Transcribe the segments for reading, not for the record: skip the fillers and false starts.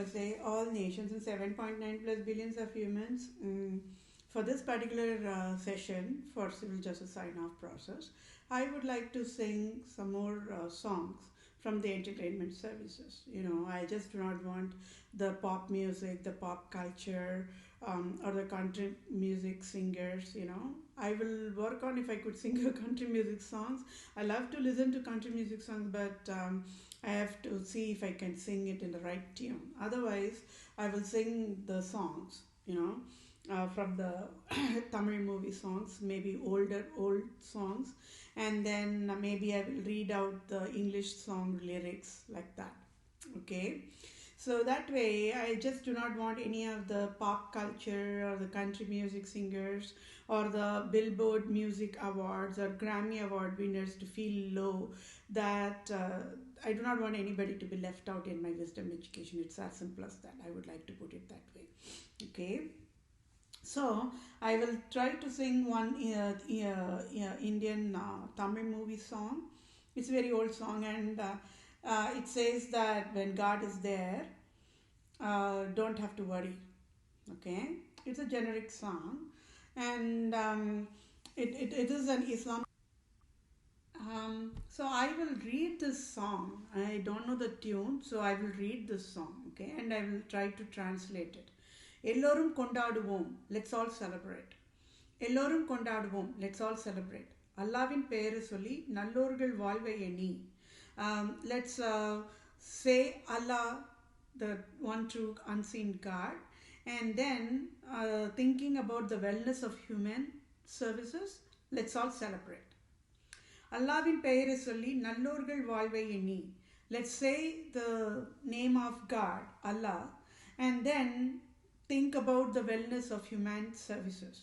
USA, all nations, and 7.9 plus billions of humans. For this particular session for civil justice sign-off process, I would like to sing some more songs from the entertainment services. I just do not want the pop music, the pop culture, or the country music singers. I will work on if I could sing a country music songs. I love to listen to country music songs, but I have to see if I can sing it in the right tune. Otherwise, I will sing the songs, from the Tamil movie songs, maybe old songs, and then maybe I will read out the English song lyrics like that. Okay, so that way I just do not want any of the pop culture or the country music singers or the Billboard Music Awards or Grammy Award winners to feel low. That I do not want anybody to be left out in my wisdom education. It's as simple as that. I would like to put it that way. Okay. So I will try to sing one Indian Tamil movie song. It's a very old song, and it says that when God is there, don't have to worry. Okay, it's a generic song, and it is an Islam. So I will read this song. I don't know the tune, so I will read this song, okay, and I will try to translate it. எல்லோரும் கொண்டாடுவோம், let's all celebrate. எல்லோரும் கொண்டாடுவோம், let's all celebrate. அல்லாவின் பெயரை சொல்லி நல்லோர்கள் வாழ்வை எண்ணி. Let's say Allah, the one true unseen God, and then thinking about the wellness of human services, let's all celebrate. அல்லாவின் பெயரை சொல்லி நல்லோர்கள் வாழ்வை எண்ணி. Let's say the name of God, Allah, and then think about the wellness of human services.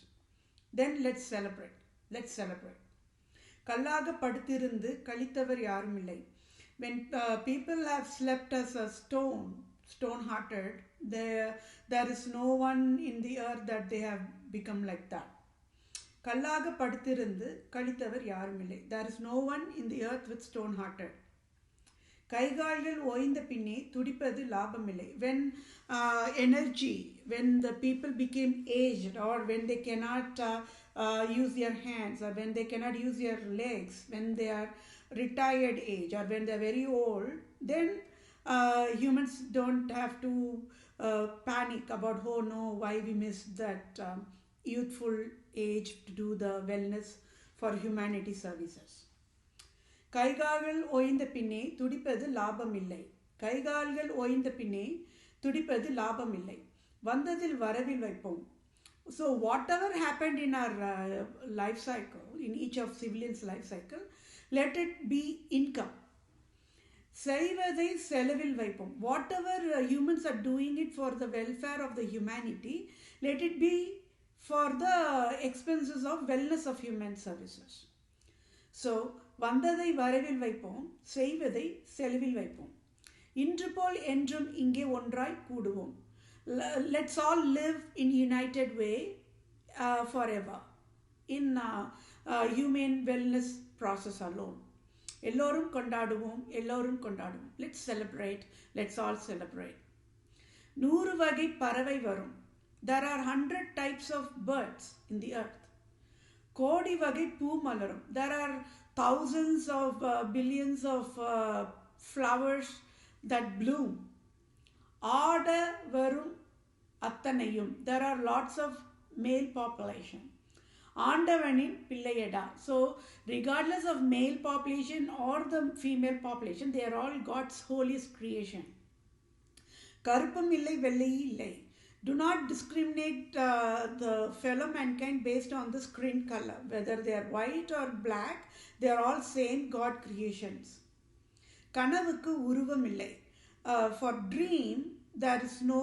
Then let's celebrate. Let's celebrate. கல்லாக படுத்திருந்து கழித்தவர் யாரும் இல்லை. When people have slept as a stone-hearted, there is no one in the earth that they have become like that. கல்லாக படுத்திருந்து கழித்தவர் யாரும் இல்லை. There is no one in the earth with stone-hearted. கைகால்கள் ஓய்ந்த பின்னே துடிப்பது லாபமில்லை. When when the people became aged, or when they cannot use their hands, or when they cannot use their legs, when they are retired age, or when they are very old, then humans don't have to panic about, oh no, why we missed that youthful age to do the wellness for humanity services. கைகால்கள் ஓய்ந்த பின்னே துடிப்பது லாபம் இல்லை. கைகால்கள் ஓய்ந்த பின்னே துடிப்பது லாபம் இல்லை. வந்ததில் வரவில் வைப்போம். So whatever happened in our life cycle, in each of civilians life cycle, let it be income. செய்வதை செலவில் வைப்போம். Whatever humans are doing it for the welfare of the humanity, let it be for the expenses of wellness of human services. So வந்ததை வரவில் வைப்போம், செய்வதை செலவில் வைப்போம். இன்று போல் என்றும் இங்கே ஒன்றாய் கூடுவோம். Let's all live in united way forever in human wellness process alone. எல்லோரும் கொண்டாடுவோம், எல்லோரும் கொண்டாடுவோம். Let's celebrate, let's all celebrate. 100 வகை பறவை வரும். There are 100 types of birds in the earth. கோடி வகை பூ மலரும். There are thousands of billions of flowers that bloom. ஆட வரும் அத்தனையும். There are lots of male population. ஆண்டவனின் பிள்ளையடா. So regardless of male population or the female population, they are all God's holiest creation. கருப்பும் இல்லை வெள்ளையும் இல்லை. Do not discriminate the fellow mankind based on the skin color. Whether they are white or black, they are all same God creations. கனவுக்கு உருவம் இல்லை. For dream, there is no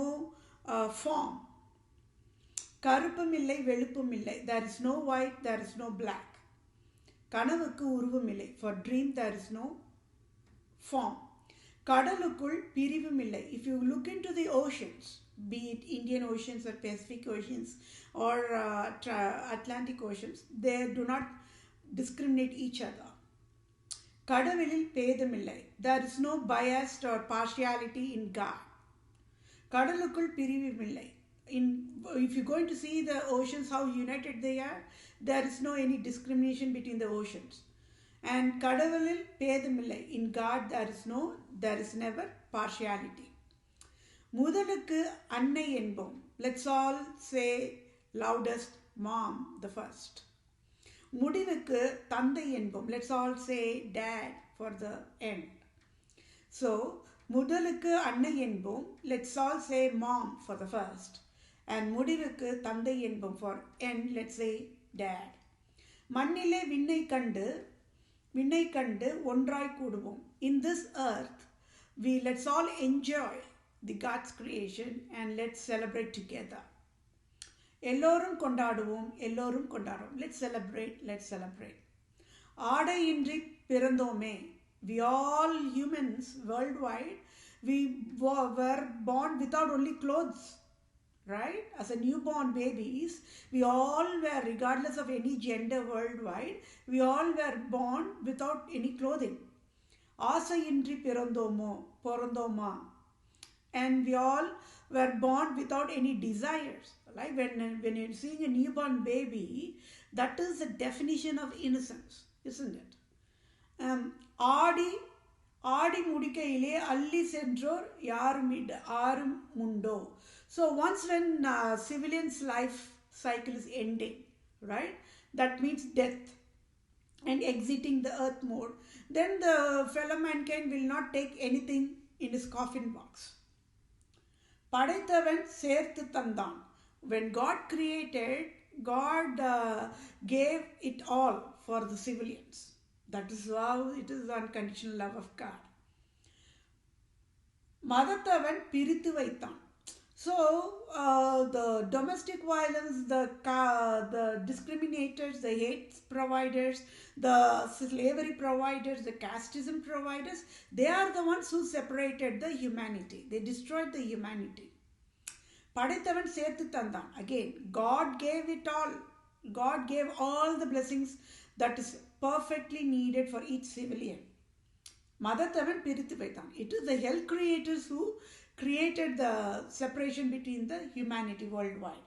form. கருப்பும் இல்லை வெளுப்பும் இல்லை. There is no white, there is no black. கனவுக்கு உருவம் இல்லை. For dream, there is no form. கடலுக்குள் பிரிவும் இல்லை. If you look into the oceans, be it Indian Oceans or Pacific Oceans or Atlantic Oceans, they do not discriminate each other. கடவுளில் பேதமில்லை. There is no bias or partiality in God. கடலுக்குள் பிரிவுமில்லை. In if you're going to see the oceans how united they are, there is no any discrimination between the oceans. And கடவுளில் பேதமில்லை. In God there is never partiality. முதலுக்கு அன்னை என்போம். Let's all say loudest mom the first. முடிவுக்கு தந்தை என்போம். Let's all say dad for the end. So முதலுக்கு அன்னை என்போம். Let's all say mom for the first. And முடிவுக்கு தந்தை என்போம் for end. Let's say dad. மண்ணிலே விண்ணை கண்டு ஒன்றாய் கூடுவோம். In this earth let's all enjoy the God's creation and let's celebrate together. எல்லோரும் கொண்டாடுவோம். Let's celebrate. ஆடையின்றி பிறந்தோமே. We all humans worldwide, we were born without only clothes, right? As a newborn babies, we all were, regardless of any gender worldwide, we all were born without any clothing. ஆசையின்றி பிறந்தோமா. And we all were born without any desires. Like when you're seeing a newborn baby, that is the definition of innocence, isn't it? ஆடி முடிக்கையிலே அள்ளி சென்றோர் யாரும் உண்டோ. So once when civilians life cycle is ending, right, that means death and exiting the earth mode, then the fellow mankind will not take anything in his coffin box. படைத்தவன் சேர்த்து தந்தான். When God created, God gave it all for the civilians. That is how it is the unconditional love of God. மதத்தவன் பிரித்து வைத்தான். So the domestic violence, the discriminators, the hate providers, the slavery providers, the casteism providers, they are the ones who separated the humanity. They destroyed the humanity. படைத்தவன் சேர்த்து தந்தான். Again, God gave it all. God gave all the blessings that is perfectly needed for each civilian. மதத்தவன் பிரித்து வைத்தான். It is the hell creators who created the separation between the humanity worldwide.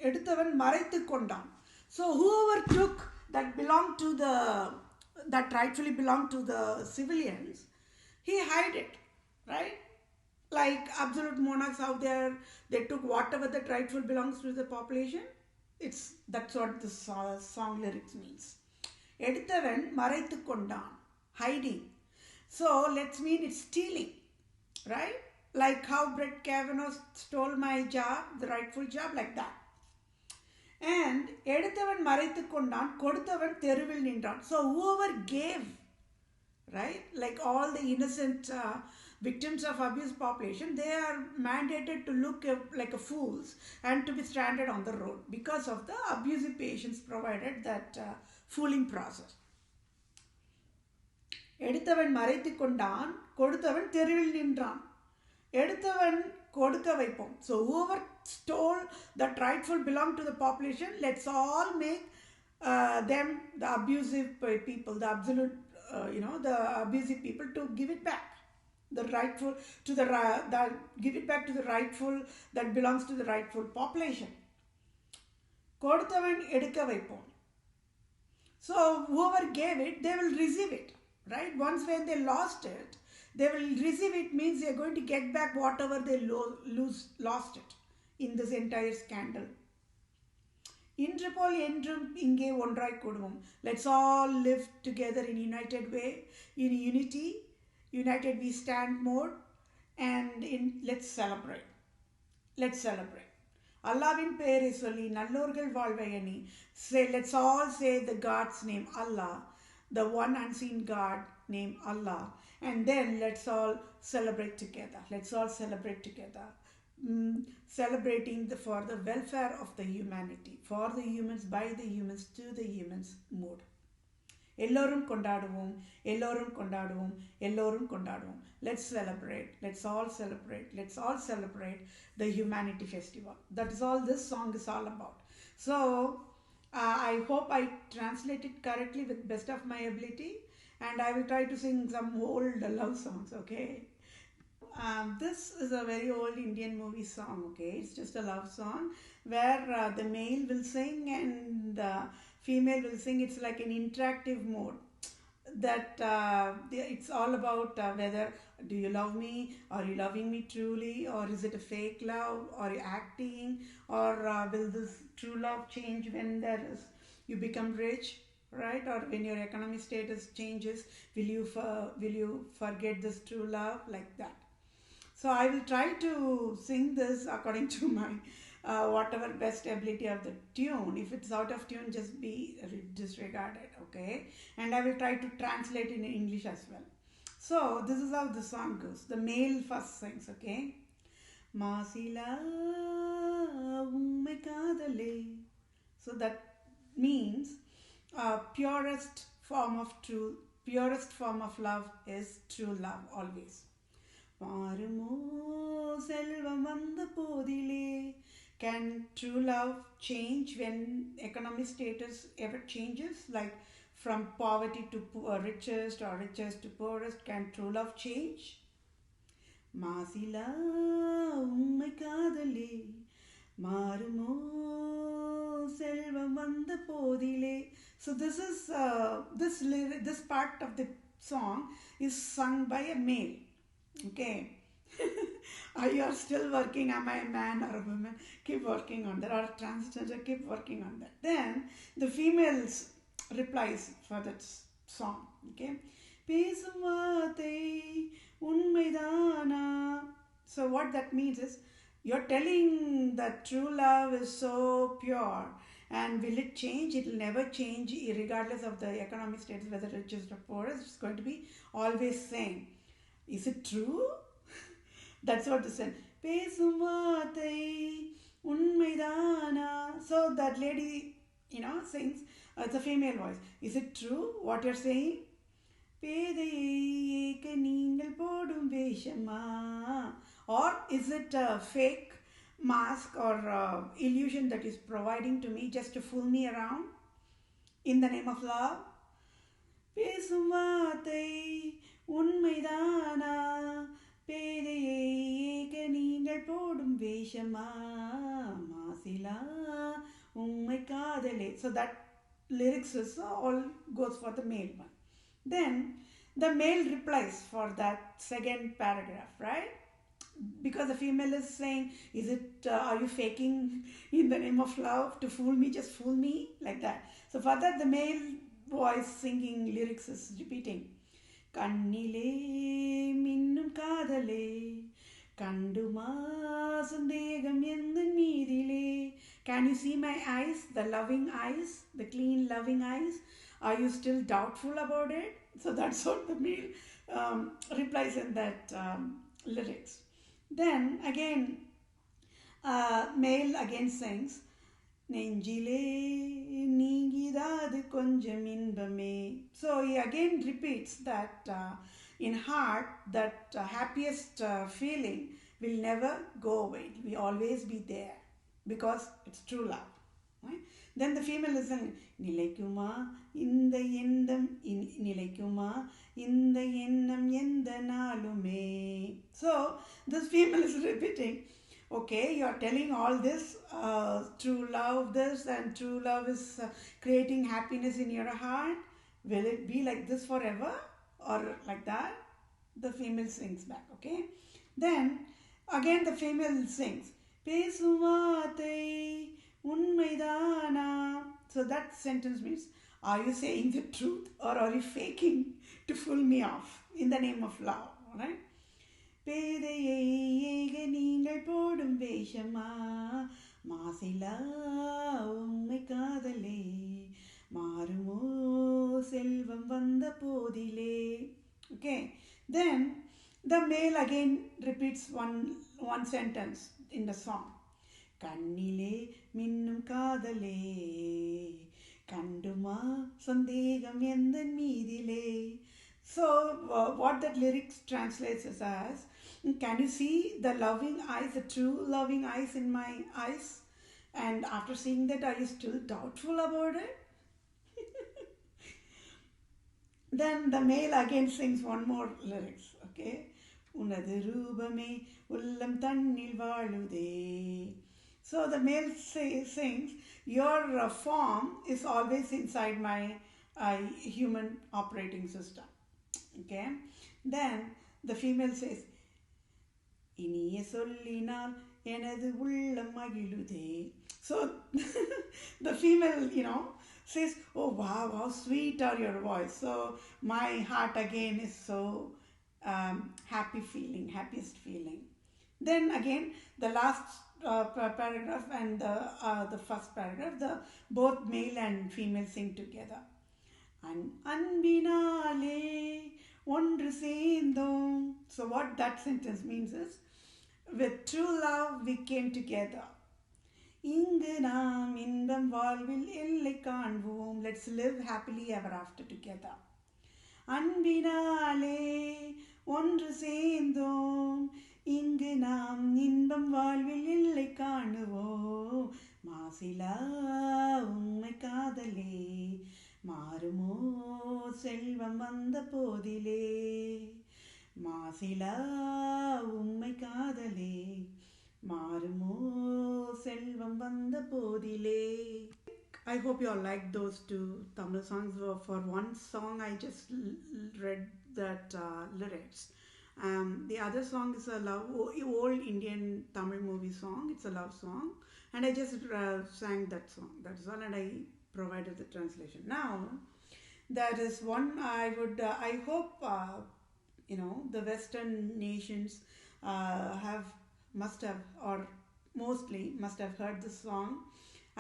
எடுத்தவன் மறைத்து கொண்டான். So whoever took that rightfully belonged to the civilians, he hid it, right? Like absolute monarchs out there, they took whatever that rightful belongs to the population. That's what the song lyrics means. எடுத்தவன் மறைத்து கொண்டான், hiding. So let's mean it's stealing, right? Like how Brett Kavanaugh stole my job, the rightful job, like that. And எடுத்தவன் மறைத்து கொண்டான், கொடுத்தவன் தெருவில் நின்றான். So whoever gave, right, like all the innocent victims of abuse population, they are mandated to look like a fools and to be stranded on the road because of the abusive patients provided that fooling process. எடுத்தவன் மறைத்து கொண்டான், கொடுத்தவன் தெருவில் நின்றான். எடுத்தவன் கொடுக்க வைப்போம். So whoever stole that rightful belong to the population, let's all make them the abusive people, the absolute the abusive people, to give it back. The rightful to give it back to the rightful that belongs to the rightful population. கொடுத்தவன் எடுக்க வைப்போம். So whoever gave it, they will receive it, right? Once when they lost it, they will receive it, means they are going to get back whatever they lost it in this entire scandal. இன்று போல் என்றும் இங்கே ஒன்றாய் கூடுவோம். Let's all live together in united way, in unity. United we stand mode, and let's celebrate. அல்லாவின் பெயரை சொல்லி நல்லோர்கள் வாழ்வை எண்ணி. Let's all say the God's name, Allah, the one unseen God named Allah, and then let's all celebrate together. Celebrating for the welfare of the humanity, for the humans, by the humans, to the humans mode. எல்லோரும் கொண்டாடுவோம். Let's all celebrate the humanity festival. That is all this song is all about. So I hope I translate it correctly with best of my ability, and I will try to sing some old love songs, okay? This is a very old Indian movie song, okay? It's just a love song where the male will sing and the female will sing. It's like an interactive mode that it's all about whether do you love me, are you loving me truly, or is it a fake love, or you acting, or will this true love change when there is you become rich, right? Or when your economic status changes, will you forget this true love, like that. So I will try to sing this according to my whatever best ability of the tune. If it's out of tune, just be disregarded, okay? And I will try to translate in English as well. So this is how the song goes. The male first sings, okay? Masila umme kadale. So that means purest form of love is true love always. மாறுமோ செல்வம் வந்த போதிலே. Can true love change when economic status ever changes, like from poverty to richest or richest to poorest? Can true love change? மாசிலா உம்மை காதலே மாறுமோ செல்வம் வந்த போதிலே. So this part of the song is sung by a male. Okay. You are still working. Am I a man or a woman? Keep working on that. Or transgender, keep working on that. Then the females replies for that song. Okay. பேசும் வார்த்தை உண்மைதானா. So what that means is you're telling that true love is so pure, and will it change? It will never change regardless of the economic status, whether richest or poorest. It's going to be always same. Is it true? That's what they said. பேசும் வார்த்தை உண்மைதானா. So that lady, sings. It's a female voice. Is it true what you're saying? பேதையை ஏக்க நீங்கள் போடும் வேஷமா. Or is it a fake mask or illusion that is providing to me just to fool me around in the name of love? பேசும் வார்த்தை உண்மைதானா. பேதையை ஏக நீங்கள் போடும் வேஷமா. மாசிலா உம்மை காதலே. So that lyrics is all goes for the male one. Then the male replies for that second paragraph, right? Because the female is saying, is it are you faking in the name of love to fool me, just fool me, like that. So for that the male voice singing lyrics is repeating. கண்ணிலே மின்னும் காதலே கண்டுமா சந்தேகம் எந்த மீதிலே. Can you see my eyes, the loving eyes, the clean loving eyes? Are you still doubtful about it? So that's what the male replies in that lyrics. Then again, male again sings, நெஞ்சிலே நீங்கிதாது கொஞ்சம் இன்பமே. So he again repeats that in heart that happiest feeling will never go away. It will always be there because it's true love. Right? Then the female is saying, நிலைக்குமா இந்த எண்ணம் நிலைக்குமா இந்த எண்ணம் எந்த நாளுமே. So this female is repeating, okay, you are telling all this true love this, and true love is creating happiness in your heart. Will it be like this forever or like that? The female sings back, okay. Then again the female sings, பேசும் வார்த்தை உண்மைதானா. So that sentence means, are you saying the truth or are you faking to fool me off in the name of love, right? பேதையை ஏக நீங்கள் போடும் வேஷமா. மாசிலா உம்மை காதலே மாறுமோ செல்வம் வந்த போதிலே. Okay. Then the male again repeats one sentence in the song. கண்ணிலே மின்னும் காதலே கண்டுமா சந்தேகம் எந்த மீதிலே. So what that lyrics translates as, can you see the loving eyes, the true loving eyes in my eyes? And after seeing that, are you still doubtful about it? Then the male again sings one more lyrics, okay. உனது ரூபமே உள்ளம் தன்னில் வாழுதே. So the male sings, your form is always inside my human operating system. Okay. Then the female says, இனிய சொல்லினால் எனது உள்ளம் மகிழுதே. So the female, says, oh wow, how sweet are your voice. So my heart again is so happiest feeling. Then again, the last paragraph and the first paragraph, both male and female sing together. அன்பினாலே ஒன்று சேர்ந்தோம். So what that sentence means is, with true love we came together. இங்கு நாம் இன்பம் வாழ்வில் எல்லை காண்போம். Let's live happily ever after together. அன்பினாலே ஒன்று சேர்ந்தோம், இங்கு நாம் இன்பம் வாழ்வில் எல்லை காணுவோம். மாசிலா உண்மை காதலே மாறுமோ செல்வம் வந்த போதிலே. மாசிலா உண்மை காதலே மாறுமோ செல்வம் வந்த போதிலே. I hope you all liked those two Tamil songs. For one song I just read that lyrics. The other song is a old Indian Tamil movie song. It's a love song, and I just sang that song. That's all, and I provided the translation. Now there is one I hope the Western nations must have heard this song.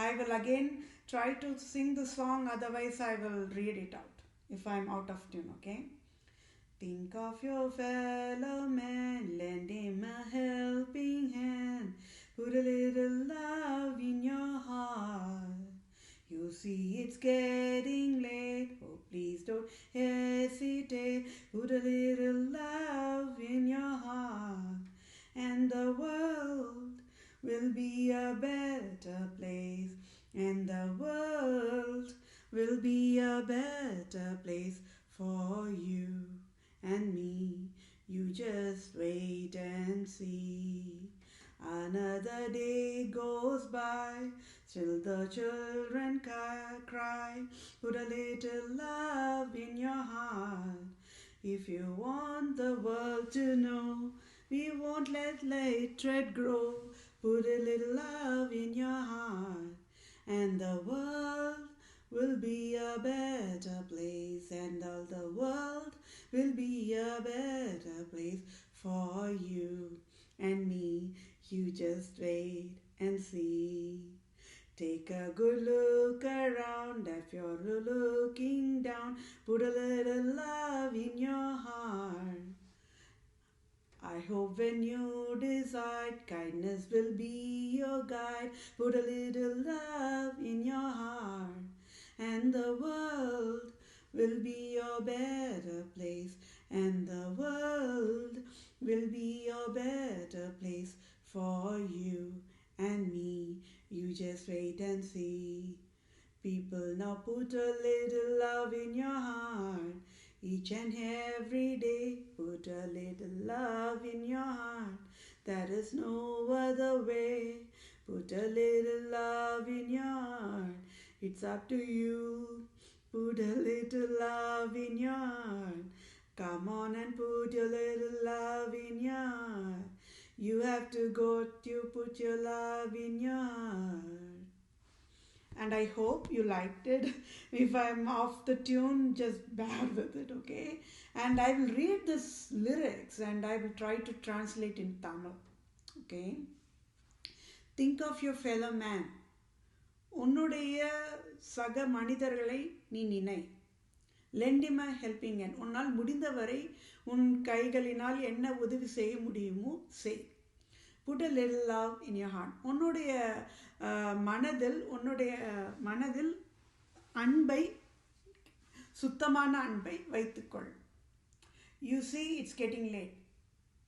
I will again try to sing the song, otherwise I will read it out if I am out of tune, okay? Think of your fellow man, lend him a helping hand, put a little love in your heart. You see it's getting late, oh please don't hesitate, put a little love in your heart, and the world will be a better place, and the world will be a better place for you and me. You just wait and see. Another day goes by, still the children cry, put a little love in your heart. If you want the world to know, we won't let hatred grow, put a little love in your heart, and the world will be a better place, and all the world will be a better place for you and me. You just wait and see. Take a good look around. If you're looking down, put a little love in your heart. I hope when you decide, kindness will be your guide. Put a little love in your heart, and the world will be your better place, and the world will be your better place for you and me. You just wait and see. People, now put a little love in your heart. Each and every day, put a little love in your heart. There is no other way. Put a little love in your heart. It's up to you. Put a little love in your heart. Come on and put your little love in your heart. You have to go to put your love in your heart. And I hope you liked it. If I'm off the tune, just bear with it, okay? And I will read this lyrics and I will try to translate in Tamil, okay? Think of your fellow man. உன்னுடைய சக மனிதர்களை நீ நினை. lend him a helping hand. உன்னால் முடிந்தவரை உன் கைகளினால் என்ன உதவி செய்ய முடியுமோ செய். Put a little love in your heart. உன்னுடைய மனதில் அன்பை, சுத்தமான அன்பை வைத்துக்கொள். You see it's getting late.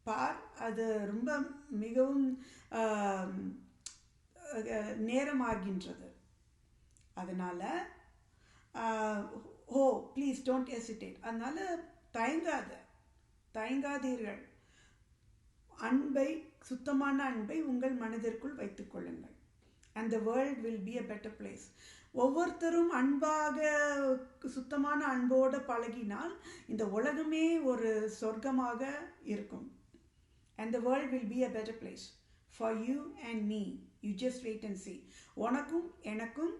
பார், அது ரொம்ப மிகவும் நேரமாகின்றது. அதனால ப்ளீஸ் டோன்ட் ஹெசிடேட். அதனால தயங்காதீர்கள். அன்பை, சுத்தமான அன்பை உங்கள் மனதிற்குள் வைத்துக் கொள்ளுங்கள். And the world will be a better place. ஒவ்வொருத்தரும் அன்பாக, சுத்தமான அன்போடு பழகினால் இந்த உலகமே ஒரு சொர்க்கமாக இருக்கும். And the world will be a better place for you and me. You just wait and see. உனக்கும் எனக்கும்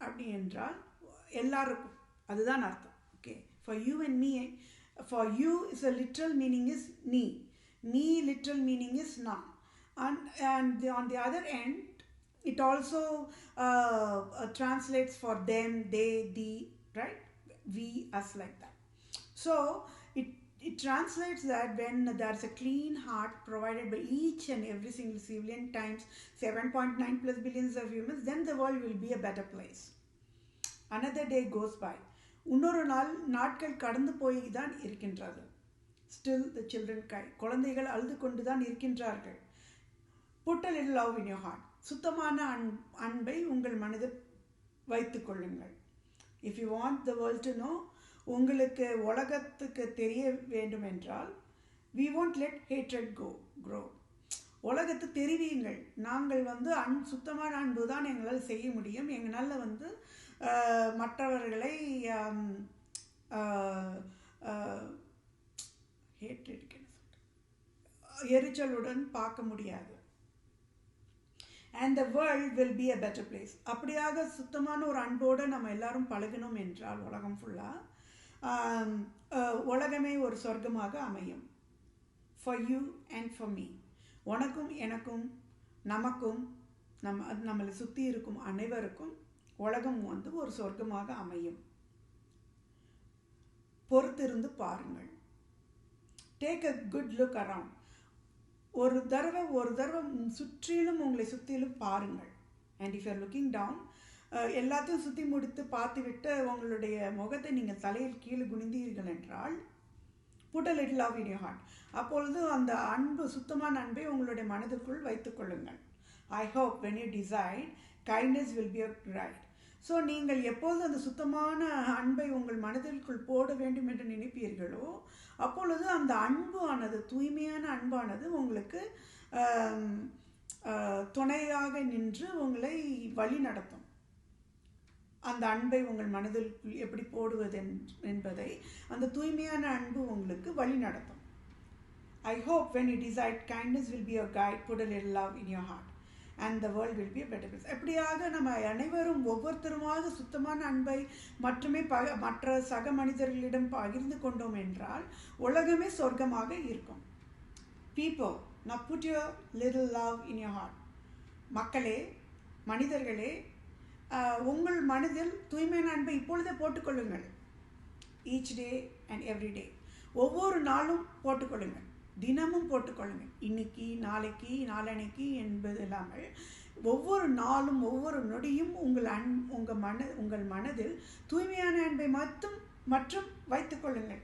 அப்படி என்றால் எல்லாருக்கும், அதுதான் அர்த்தம். Okay, for you and me. For you is a literal meaning is me. Me literal meaning is na. And on the other end, it also translates for them, they, thee, right? We, us, like that. So it translates that when there's a clean heart provided by each and every single civilian times 7.9 plus billions of humans, then the world will be a better place. Another day goes by. இன்னொரு நாட்கள் கடந்து போய் தான் இருக்கின்றது. Still the children cry. குழந்தைகள் அழுது கொண்டு தான் இருக்கின்றார்கள். Put a little love in your heart. சுத்தமான அன்பை உங்கள் மனதில் வைத்துக் கொள்ளுங்கள். If you want the world to know, உங்களுக்கு உலகத்துக்கு தெரிய வேண்டும் என்றால், we won't let hatred grow. உலகத்தை தெரிவியுங்கள். நாங்கள் சுத்தமான அன்பு தான் எங்களால் செய்ய முடியும். எங்களால் மற்றவர்களை எரிச்சலுடன் பார்க்க முடியாது. And the world will be a better place. அப்படியாக சுத்தமான ஒரு அன்போடு நம்ம எல்லாரும் பழகணும் என்றால் உலகம் ஃபுல்லாக உலகமே ஒரு சொர்க்கமாக அமையும். For you and for me. உனக்கும் எனக்கும் நமக்கும் நம்மளை சுற்றி இருக்கும் அனைவருக்கும் உலகம் ஒரு சொர்க்கமாக அமையும். பொறுத்திருந்து பாருங்கள். Take a good look around. ஒரு தடவை சுற்றிலும் உங்களை சுற்றிலும் பாருங்கள். And if you are looking down, எல்லாத்தையும் சுற்றி முடித்து பார்த்துவிட்டு உங்களுடைய முகத்தை நீங்கள் தலையில் கீழே குனிந்தீர்கள் என்றால், put a little love in your heart. அப்பொழுது அந்த அன்பு, சுத்தமான அன்பை உங்களுடைய மனதிற்குள் வைத்துக் கொள்ளுங்கள். I hope when you decide, kindness will be your guide. So நீங்கள் எப்போது அந்த சுத்தமான அன்பை உங்கள் மனதிற்குள் போட வேண்டும் என்று நினைப்பீர்களோ, அப்பொழுது அந்த அன்பு ஆனது, தூய்மையான அன்பானது உங்களுக்கு துணையாக நின்று உங்களை வழி நடத்தும். அந்த அன்பை உங்கள் மனதில் எப்படி போடுவது என்பதை அந்த தூய்மையான அன்பு உங்களுக்கு வழி நடத்தும். I hope when you decide, kindness will be your guide. Put a little love in your heart. And the world will be a better place. எப்படியாக நம்ம அனைவரும் ஒவ்வொருத்தருமாக சுத்தமான அன்பை மற்ற சக மனிதர்களிடம் பகிர்ந்து கொண்டோம் என்றால் உலகமே சொர்க்கமாக இருக்கும். People, now put your little love in your heart. மக்களே, மனிதர்களே, உங்கள் மனதில் தூய்மையான அன்பை இப்பொழுதே போட்டுக்கொள்ளுங்கள். Each day and every day. ஒவ்வொரு நாளும் போட்டுக்கொள்ளுங்கள். தினமும் போட்டுக்கொள்ளுங்கள். இன்னைக்கு, நாளைக்கு, நாளன்னைக்கு என்பது இல்லாமல் ஒவ்வொரு நாளும் ஒவ்வொரு நொடியும் உங்கள் மனதில் தூய்மையான அன்பை மற்றும் வைத்துக்கொள்ளுங்கள்.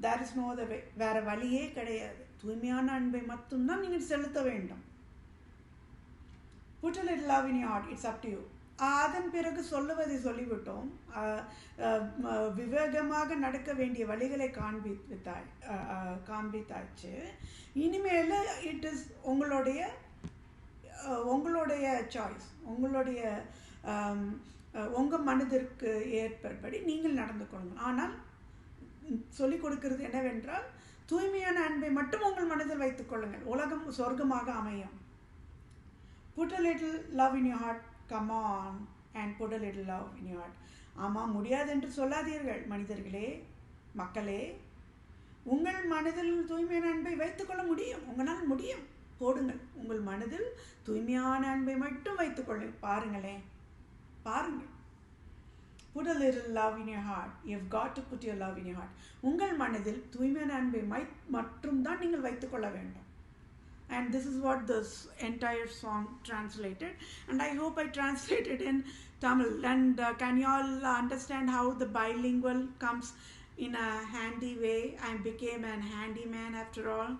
There is no other way. வேற வழியே கிடையாது. தூய்மையான அன்பை மட்டும்தான் நீங்கள் செலுத்த வேண்டும். Put a little love in your heart. It's up to you. அதன் பிறகு சொல்லுவதை சொல்லிவிட்டோம். விவேகமாக நடக்க வேண்டிய வழிகளை காண்பித்தாச்சு. இனிமேல் இட் இஸ் உங்களுடைய சாய்ஸ், உங்கள் மனதிற்கு ஏற்பபடி நீங்கள் நடந்து கொள்ளுங்கள். ஆனால் சொல்லிக் கொடுக்கிறது என்னவென்றால், தூய்மையான அன்பை மட்டும் உங்கள் மனதில் வைத்துக் கொள்ளுங்கள். உலகம் சொர்க்கமாக அமையும். Put a little love in your heart. Come on and put a little love in your heart. ஆமாம், முடியாது என்று சொல்லாதீர்கள் மனிதர்களே, மக்களே. உங்கள் மனதில் தூய்மையான அன்பை வைத்துக்கொள்ள முடியும். உங்களால் முடியும். போடுங்கள். உங்கள் மனதில் தூய்மையான அன்பை மட்டும் வைத்துக்கொள்ள பாருங்களேன். பாருங்கள். Put a little love in your heart. You've got to put your love in your heart. உங்கள் மனதில் தூய்மையான அன்பை மட்டும் தான் நீங்கள் வைத்துக்கொள்ள வேண்டும். And this is what this entire song translated, and I hope I translated in Tamil. And can you all understand how the bilingual comes in a handy way? I became an handyman after all.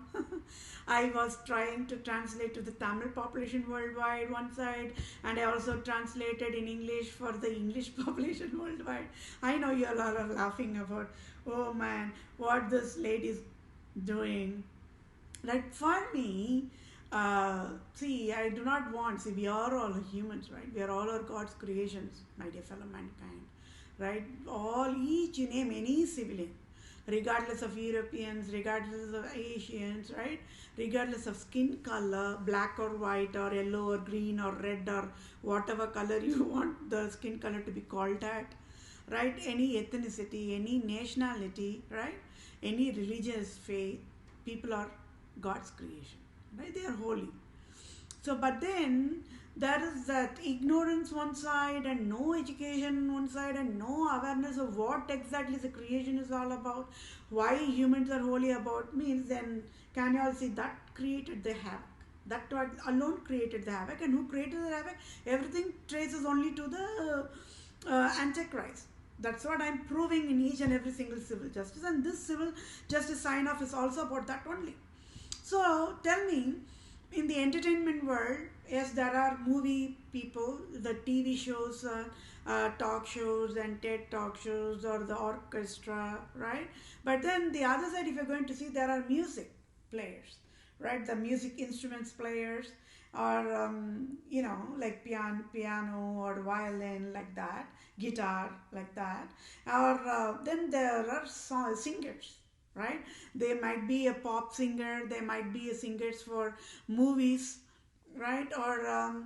I was trying to translate to the Tamil population worldwide one side, and I also translated in English for the English population worldwide. I know you all are laughing about, oh man, what this lady is doing. Like for me, see, I do not want, see, we are all humans, right? We are all our God's creations, my dear fellow mankind, right? All, each, you name any civilian, regardless of Europeans, regardless of Asians, right? Regardless of skin color, black or white or yellow or green or red or whatever color you want the skin color to be called at, right? Any ethnicity, any nationality, right? Any religious faith, people are God's creation, right? They are holy. So, but then there is that ignorance one side and no education one side and no awareness of what exactly the creation is all about, why humans are holy about means then can you all see that created the havoc. That what alone created the havoc, and who created the havoc? Everything traces only to the Antichrist. That's what I'm proving in each and every single civil justice, and this civil justice sign off is also about that only. So tell me, in the entertainment world, yes, there are movie people, the TV shows, talk shows, and TED talk shows, or the orchestra, right? But then the other side, if you're going to see, there are music players, right? The music instruments players, or like piano or violin, like that, guitar, like that, or then there are singers, right? They might be a pop singer, they might be a singers for movies, right? Or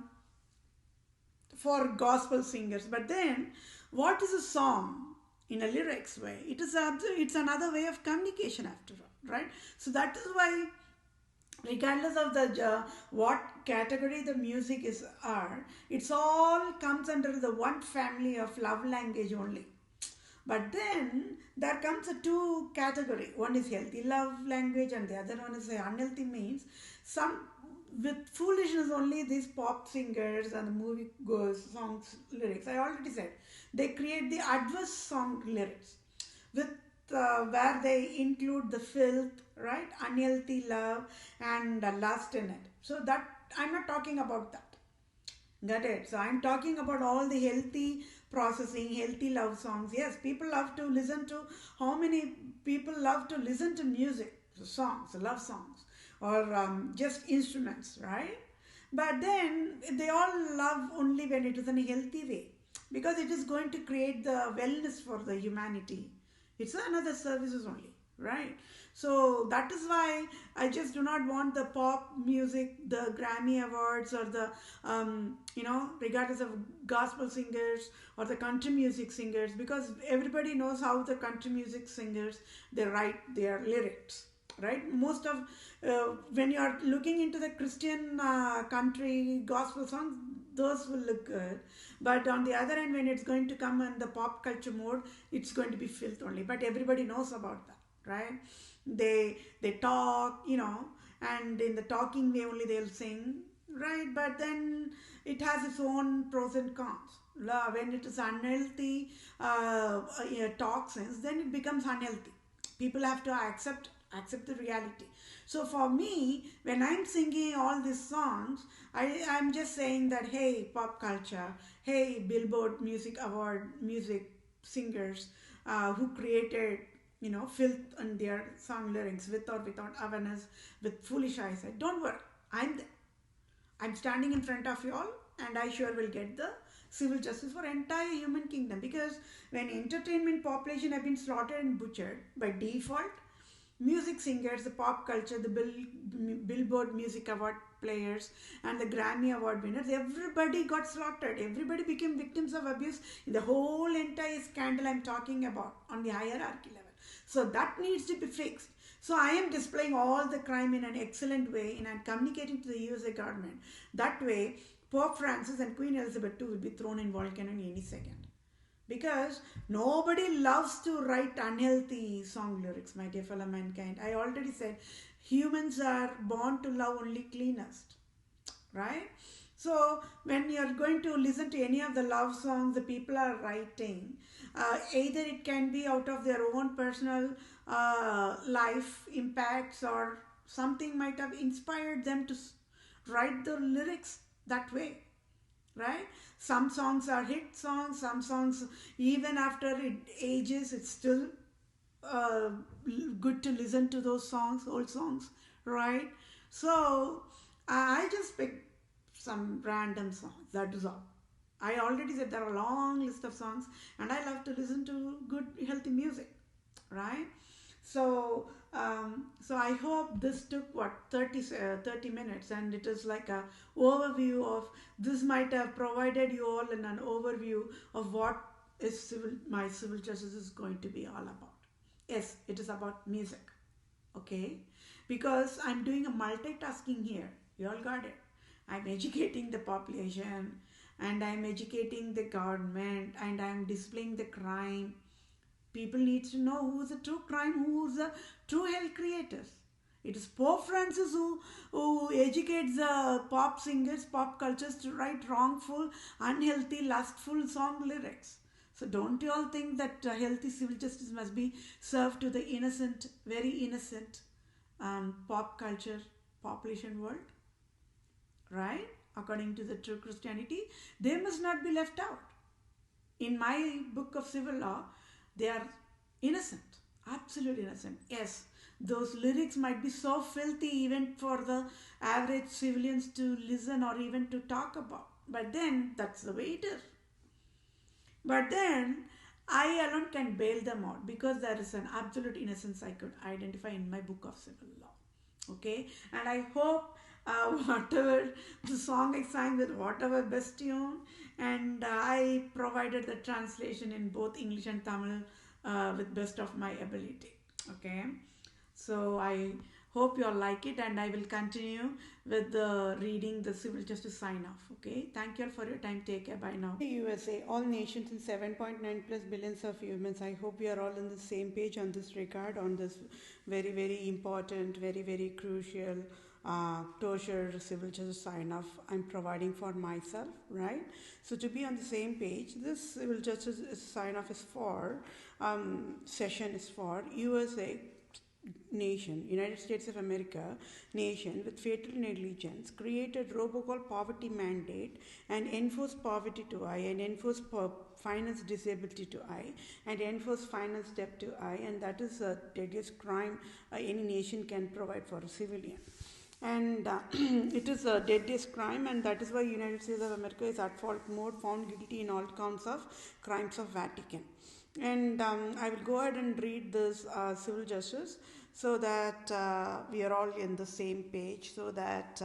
for gospel singers. But then what is a song in a lyrics way? It's another way of communication after all, right? So that is why, regardless of the what category the music is are, it's all comes under the one family of love language only. But then there comes a two category. One is healthy love language and the other one is unhealthy, means some with foolishness only these pop singers and the movie goes songs lyrics. I already said they create the adverse song lyrics with where they include the filth, right? Unhealthy love and lust in it. So that I'm not talking about that. Got it. So I'm talking about all the healthy processing, healthy love songs. Yes, people love to listen to. How many people love to listen to music, songs, love songs, or just instruments, right? But then they all love only when it is in a healthy way, because it is going to create the wellness for the humanity. It's another services only, right? So that is why I just do not want the pop music, the Grammy awards, or the regardless of gospel singers or the country music singers, because everybody knows how the country music singers they write their lyrics, right? Most of when you are looking into the Christian country gospel songs, those will look good. But on the other hand, when it's going to come in the pop culture mode, it's going to be filth only. But everybody knows about that, right? They talk, and in the talking way only they'll sing, right? But then it has its own pros and cons. When it is unhealthy toxins, then it becomes unhealthy. People have to accept the reality. So for me, when I'm singing all these songs, I'm just saying that, hey, pop culture, hey, Billboard Music Award music singers who created filth in their song lyrics with or without awareness, with foolish eyesight, don't worry, I'm standing in front of you all, and I sure will get the civil justice for entire human kingdom. Because when entertainment population have been slaughtered and butchered by default, music singers, the pop culture, the Billboard Music Award players, and the Grammy Award winners, everybody got slaughtered. Everybody became victims of abuse in the whole entire scandal I'm talking about on the hierarchy level. So that needs to be fixed. So I am displaying all the crime in an excellent way and I'm communicating to the USA government. That way, Pope Francis and Queen Elizabeth II will be thrown in volcano in any second. Because nobody loves to write unhealthy song lyrics, my dear fellow mankind. I already said humans are born to love only cleanest, right? So when you're going to listen to any of the love songs the people are writing, either it can be out of their own personal life impacts, or something might have inspired them to write the lyrics that way, right? Some songs are hit songs, some songs even after it ages it's still uh, good to listen to those songs, old songs, right? So I just picked some random songs. That is all. I already said there are a long list of songs, and I love to listen to good, healthy music, right? So I hope this took what 30 minutes, and it is like a overview of this. Might have provided you all in an overview of what is my civil justice is going to be all about. Yes, it is about music, okay? Because I'm doing a multitasking here. You all got it. I'm educating the population, and I'm educating the government, and I'm displaying the crime. People need to know who is the true crime, who is the true hell creators. It is Pope Francis who educates pop singers, pop cultures to write wrongful, unhealthy, lustful song lyrics. So don't you all think that healthy civil justice must be served to the innocent, very innocent pop culture population world, right? According to the true Christianity, they must not be left out. In my book of civil law, they are innocent, absolutely innocent. Yes, those lyrics might be so filthy even for the average civilians to listen or even to talk about. But then that's the way it is. But then I alone can bail them out because there is an absolute innocence I could identify in my book of civil law. Okay, and I hope whatever the song I sang with whatever best tune, and I provided the translation in both English and Tamil with best of my ability. Okay, so I hope you all like it, and I will continue with the reading the civil justice sign off. Okay, thank you all for your time. Take care. Bye now. USA, all nations and 7.9 plus billions of humans. I hope we are all on the same page on this regard, on this very, very important, very, very crucial closure civil justice sign off I'm providing for myself, right? So to be on the same page, this civil justice sign off is for session is for USA nation, United States of America nation with fatal negligence created robocall poverty mandate and enforced poverty to I and enforced finance disability to I and enforced finance debt to I, and that is the deadliest crime any nation can provide for a civilian. And it is a deadliest crime, and that is why United States of America is at fault mode, found guilty in all counts of crimes of Vatican. And I will go ahead and read this civil justice so that we are all in the same page, so that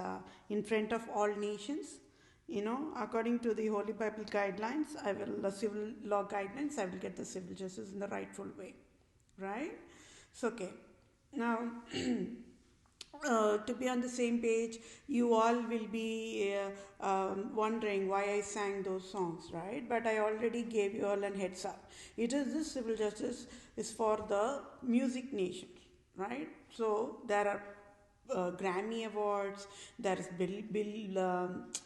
in front of all nations, according to the Holy Bible guidelines, the civil law guidelines, I will get the civil justice in the rightful way, right? So, okay. Now, to be on the same page, you all will be wondering why I sang those songs, right? But I already gave you all an heads up. It is this civil justice is for the music nations, right? So there are Grammy awards, there is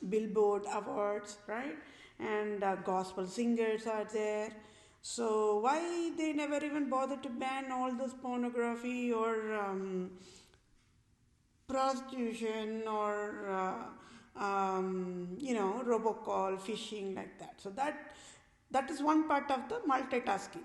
Billboard awards, right? And gospel singers are there. So why they never even bother to ban all this pornography or prostitution or robocall, phishing, like that. So that is one part of the multitasking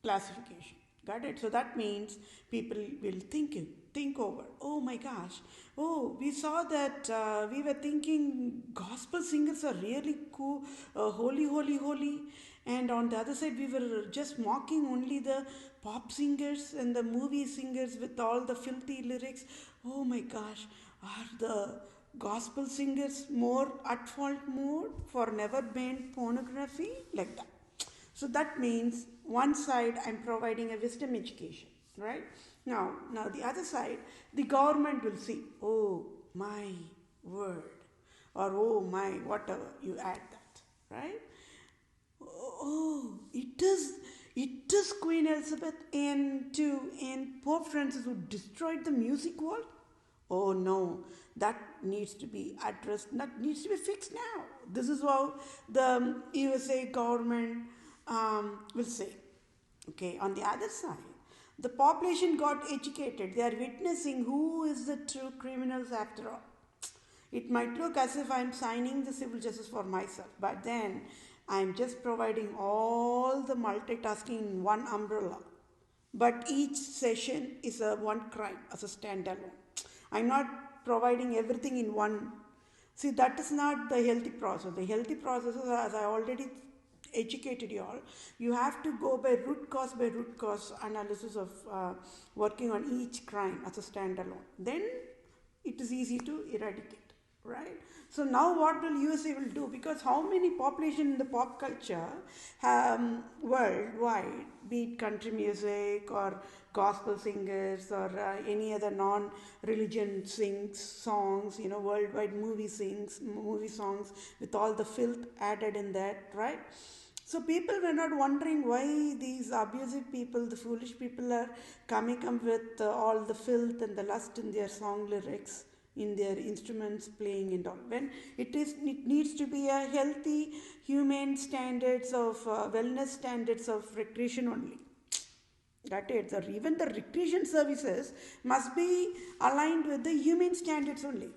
classification. Got it? So that means people will think over. Oh my gosh! Oh, we saw that we were thinking gospel singers are really cool, holy, holy, holy, and on the other side we were just mocking only the pop singers and the movie singers with all the filthy lyrics. Oh my gosh! Are the gospel singers more at fault more for never banned pornography, like that? So that means one side I'm providing a wisdom education, right? Now the other side, the government will see, oh my word, or oh my whatever, you add that, right? Oh, it is Queen Elizabeth and Pope Francis who destroyed the music world. Oh no, that needs to be addressed, that needs to be fixed now. This is how the USA government will say. Okay, on the other side, the population got educated. They are witnessing who is the true criminals after all. It might look as if I'm signing the civil justice for myself, but then I'm just providing all the multitasking in one umbrella. But each session is a one crime as a standalone. I'm not providing everything in one. See, that is not the healthy process. The healthy process is, as I already educated you all, you have to go by root cause analysis of working on each crime as a standalone. Then it is easy to eradicate, right? So now what will USA will do, because how many population in the pop culture worldwide, be it country music or gospel singers or any other non-religion sings songs, worldwide movie songs with all the filth added in that, right? So people were not wondering why these abusive people, the foolish people, are coming up with all the filth and the lust in their song lyrics, in their instruments playing and all. When it needs to be a healthy, humane standards of wellness standards of recreation only. That is, or even the recreation services must be aligned with the human standards only.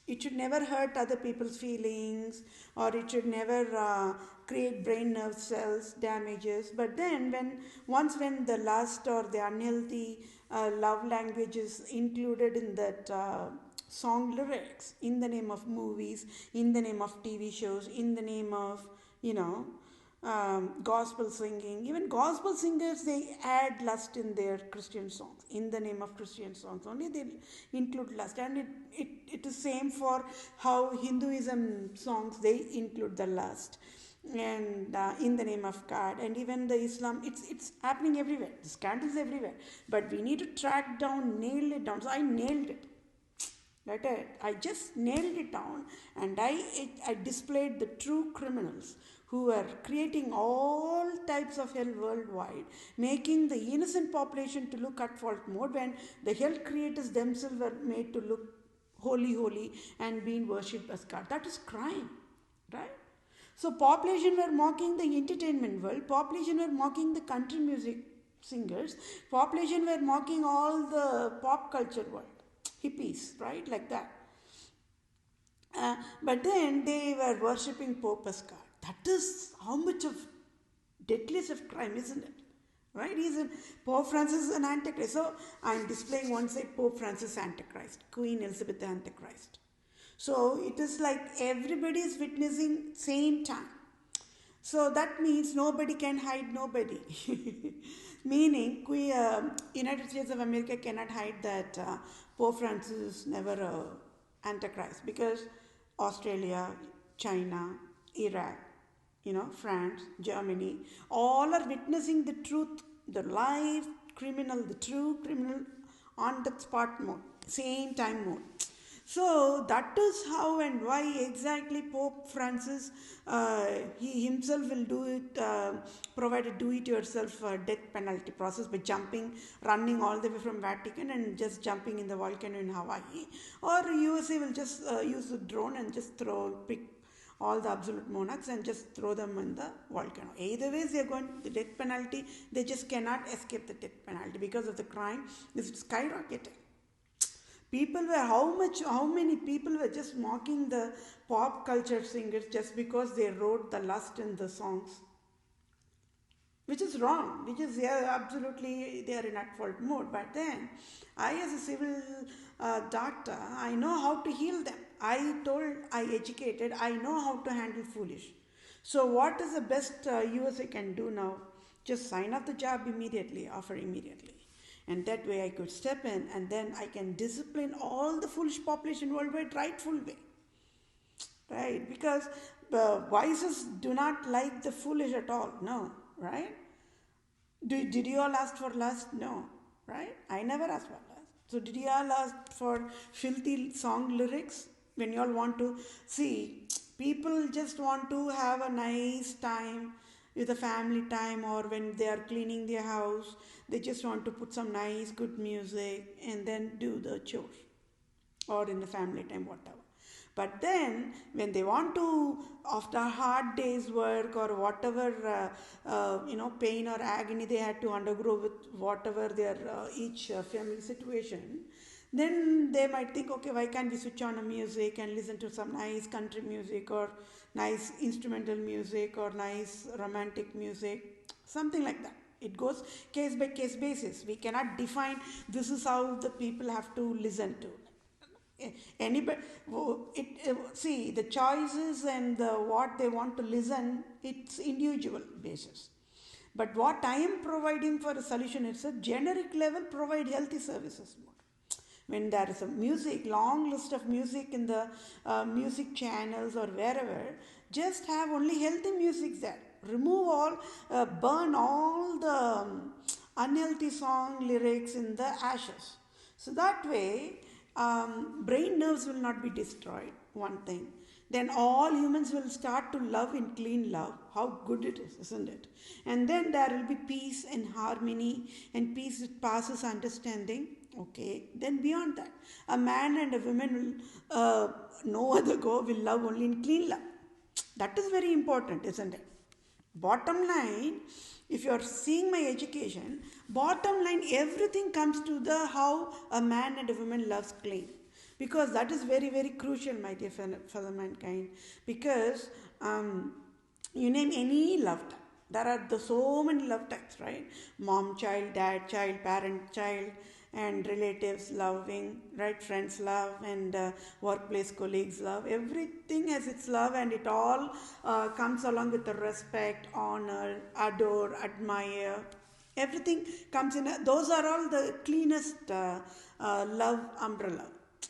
It should never hurt other people's feelings, or it should never create brain nerve cells damages. But then when the lust or the unhealthy love language is included in that song lyrics, in the name of movies, in the name of TV shows, in the name of, you know gospel singing. Even gospel singers, they add lust in their Christian songs. In the name of Christian songs only, they include lust. And it is same for how Hinduism songs, they include the lust. And in the name of God. And even the Islam, it's happening everywhere. The scandal is everywhere. But we need to track down, nail it down. So I nailed it. That I just nailed it down, and I displayed the true criminals who are creating all types of hell worldwide, making the innocent population to look at fault mode when the hell creators themselves were made to look holy and being worshipped as God. That is crime, right? So population were mocking the entertainment world, population were mocking the country music singers, population were mocking all the pop culture world, hippies, right? Like that. But then they were worshipping Pope as God. That is how much of deadliest of crime, isn't it? Right? Pope Francis is an antichrist. So I'm displaying one side Pope Francis Antichrist, Queen Elizabeth Antichrist. So it is like everybody is witnessing same time. So that means nobody can hide nobody. Meaning, United States of America cannot hide that Pope Francis is never a antichrist, because Australia, China, Iraq, France, Germany, all are witnessing the truth, the live criminal, the true criminal on the spot mode, same time mode. So that is how and why exactly Pope Francis, he himself will do it, provide a do-it-yourself death penalty process by running all the way from Vatican and just jumping in the volcano in Hawaii. Or USA will just use a drone and just pick all the absolute monarchs and just throw them in the volcano. Either ways, they are going the death penalty. They just cannot escape the death penalty because of the crime is skyrocketing. How many people were just mocking the pop culture singers just because they wrote the lust in the songs, which is wrong, which is, yeah, absolutely, they are in at fault mode. But then I, as a civil doctor, I know how to heal them. I educated, I know how to handle foolish. So what is the best USA can do now? Just sign off the job immediately, offer immediately. And that way I could step in, and then I can discipline all the foolish population worldwide rightful way. Right? Because the wises do not like the foolish at all. No. Right? Did you all ask for lust? No. Right? I never asked for lust. So did you all ask for filthy song lyrics? When you all want to see, people just want to have a nice time with a family time, or when they are cleaning their house, they just want to put some nice good music and then do the chores, or in the family time, whatever. But then when they want to, after a hard day's work or whatever pain or agony they had to undergo with whatever their each family situation, then they might think, okay, why can't we switch on a music and listen to some nice country music or nice instrumental music or nice romantic music, something like that. It goes case by case basis. We cannot define this is how the people have to listen to. Anybody, see the choices and what they want to listen, it's individual basis. But what I am providing for a solution, it's a generic level, provide healthy services more. When there is a music, long list of music in the music channels or wherever, just have only healthy music there. Remove all, burn all the unhealthy song lyrics in the ashes. So that way, brain nerves will not be destroyed, one thing. Then all humans will start to love in clean love. How good it is, isn't it? And then there will be peace and harmony, and peace that passes understanding. Okay, then beyond that, a man and a woman will, no other go, will love only in clean love. That is very important, isn't it? Bottom line, if you are seeing my education, bottom line, everything comes to the how a man and a woman loves clean, because that is very very crucial, my dear fellow mankind. Because you name any love type, there are so many love types, right? Mom child, dad child, parent child, and relatives loving, right? Friends love, and workplace colleagues love. Everything has its love, and it all comes along with the respect, honor, adore, admire. Everything comes in. Those are all the cleanest love umbrella.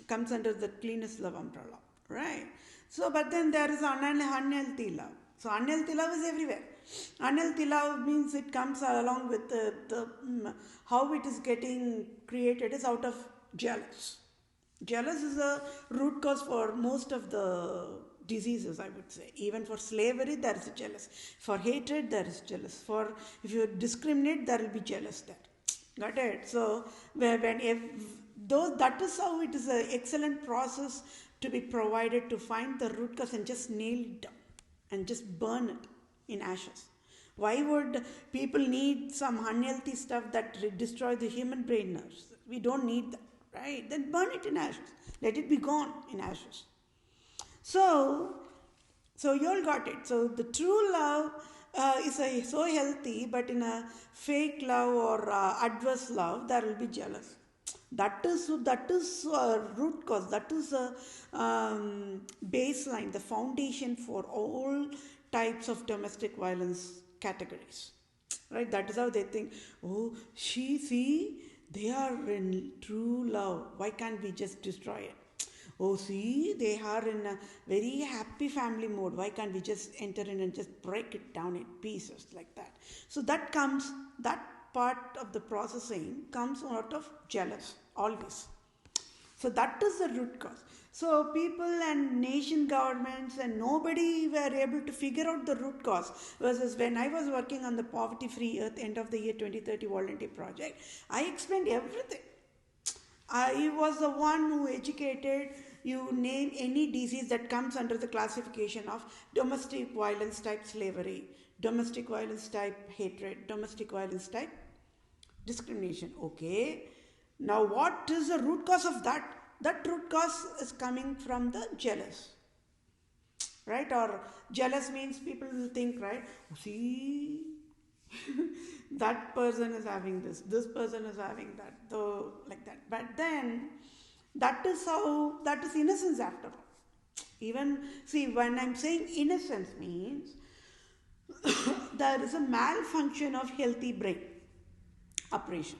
Comes under the cleanest love umbrella, right? So, but then there is unhealthy love. So, unhealthy love is everywhere. Unhealthy love means it comes along with how it is getting created is out of jealous. Jealous is a root cause for most of the diseases, I would say. Even for slavery, there is jealous. For hatred, there is jealous. For if you discriminate, there will be jealous there. Got it? So those, that is how it is an excellent process to be provided to find the root cause and just nail it down and just burn it in ashes. Why would people need some unhealthy stuff that destroy the human brain nerves? We don't need that, right? Then burn it in ashes. Let it be gone in ashes. So, you all got it. So the true love is so healthy, but in a fake love or adverse love, there will be jealous. That is root cause. That is a baseline, the foundation for all types of domestic violence categories. Right? That is how they think. Oh, they are in true love. Why can't we just destroy it? Oh, see, they are in a very happy family mode. Why can't we just enter in and just break it down in pieces like that? So that part of the processing comes out of jealous, always. So that is the root cause. So people and nation governments and nobody were able to figure out the root cause. Versus when I was working on the Poverty Free Earth End of the Year 2030 volunteer project, I explained everything. I was the one who educated. You name any disease that comes under the classification of domestic violence type slavery, domestic violence type hatred, domestic violence type discrimination. Okay. Now, what is the root cause of that? That root cause is coming from the jealous. Right? Or jealous means people will think, right? See, that person is having this person is having that, though, like that. But then, that is innocence after all. Even, see, when I'm saying innocence means there is a malfunction of healthy brain operation,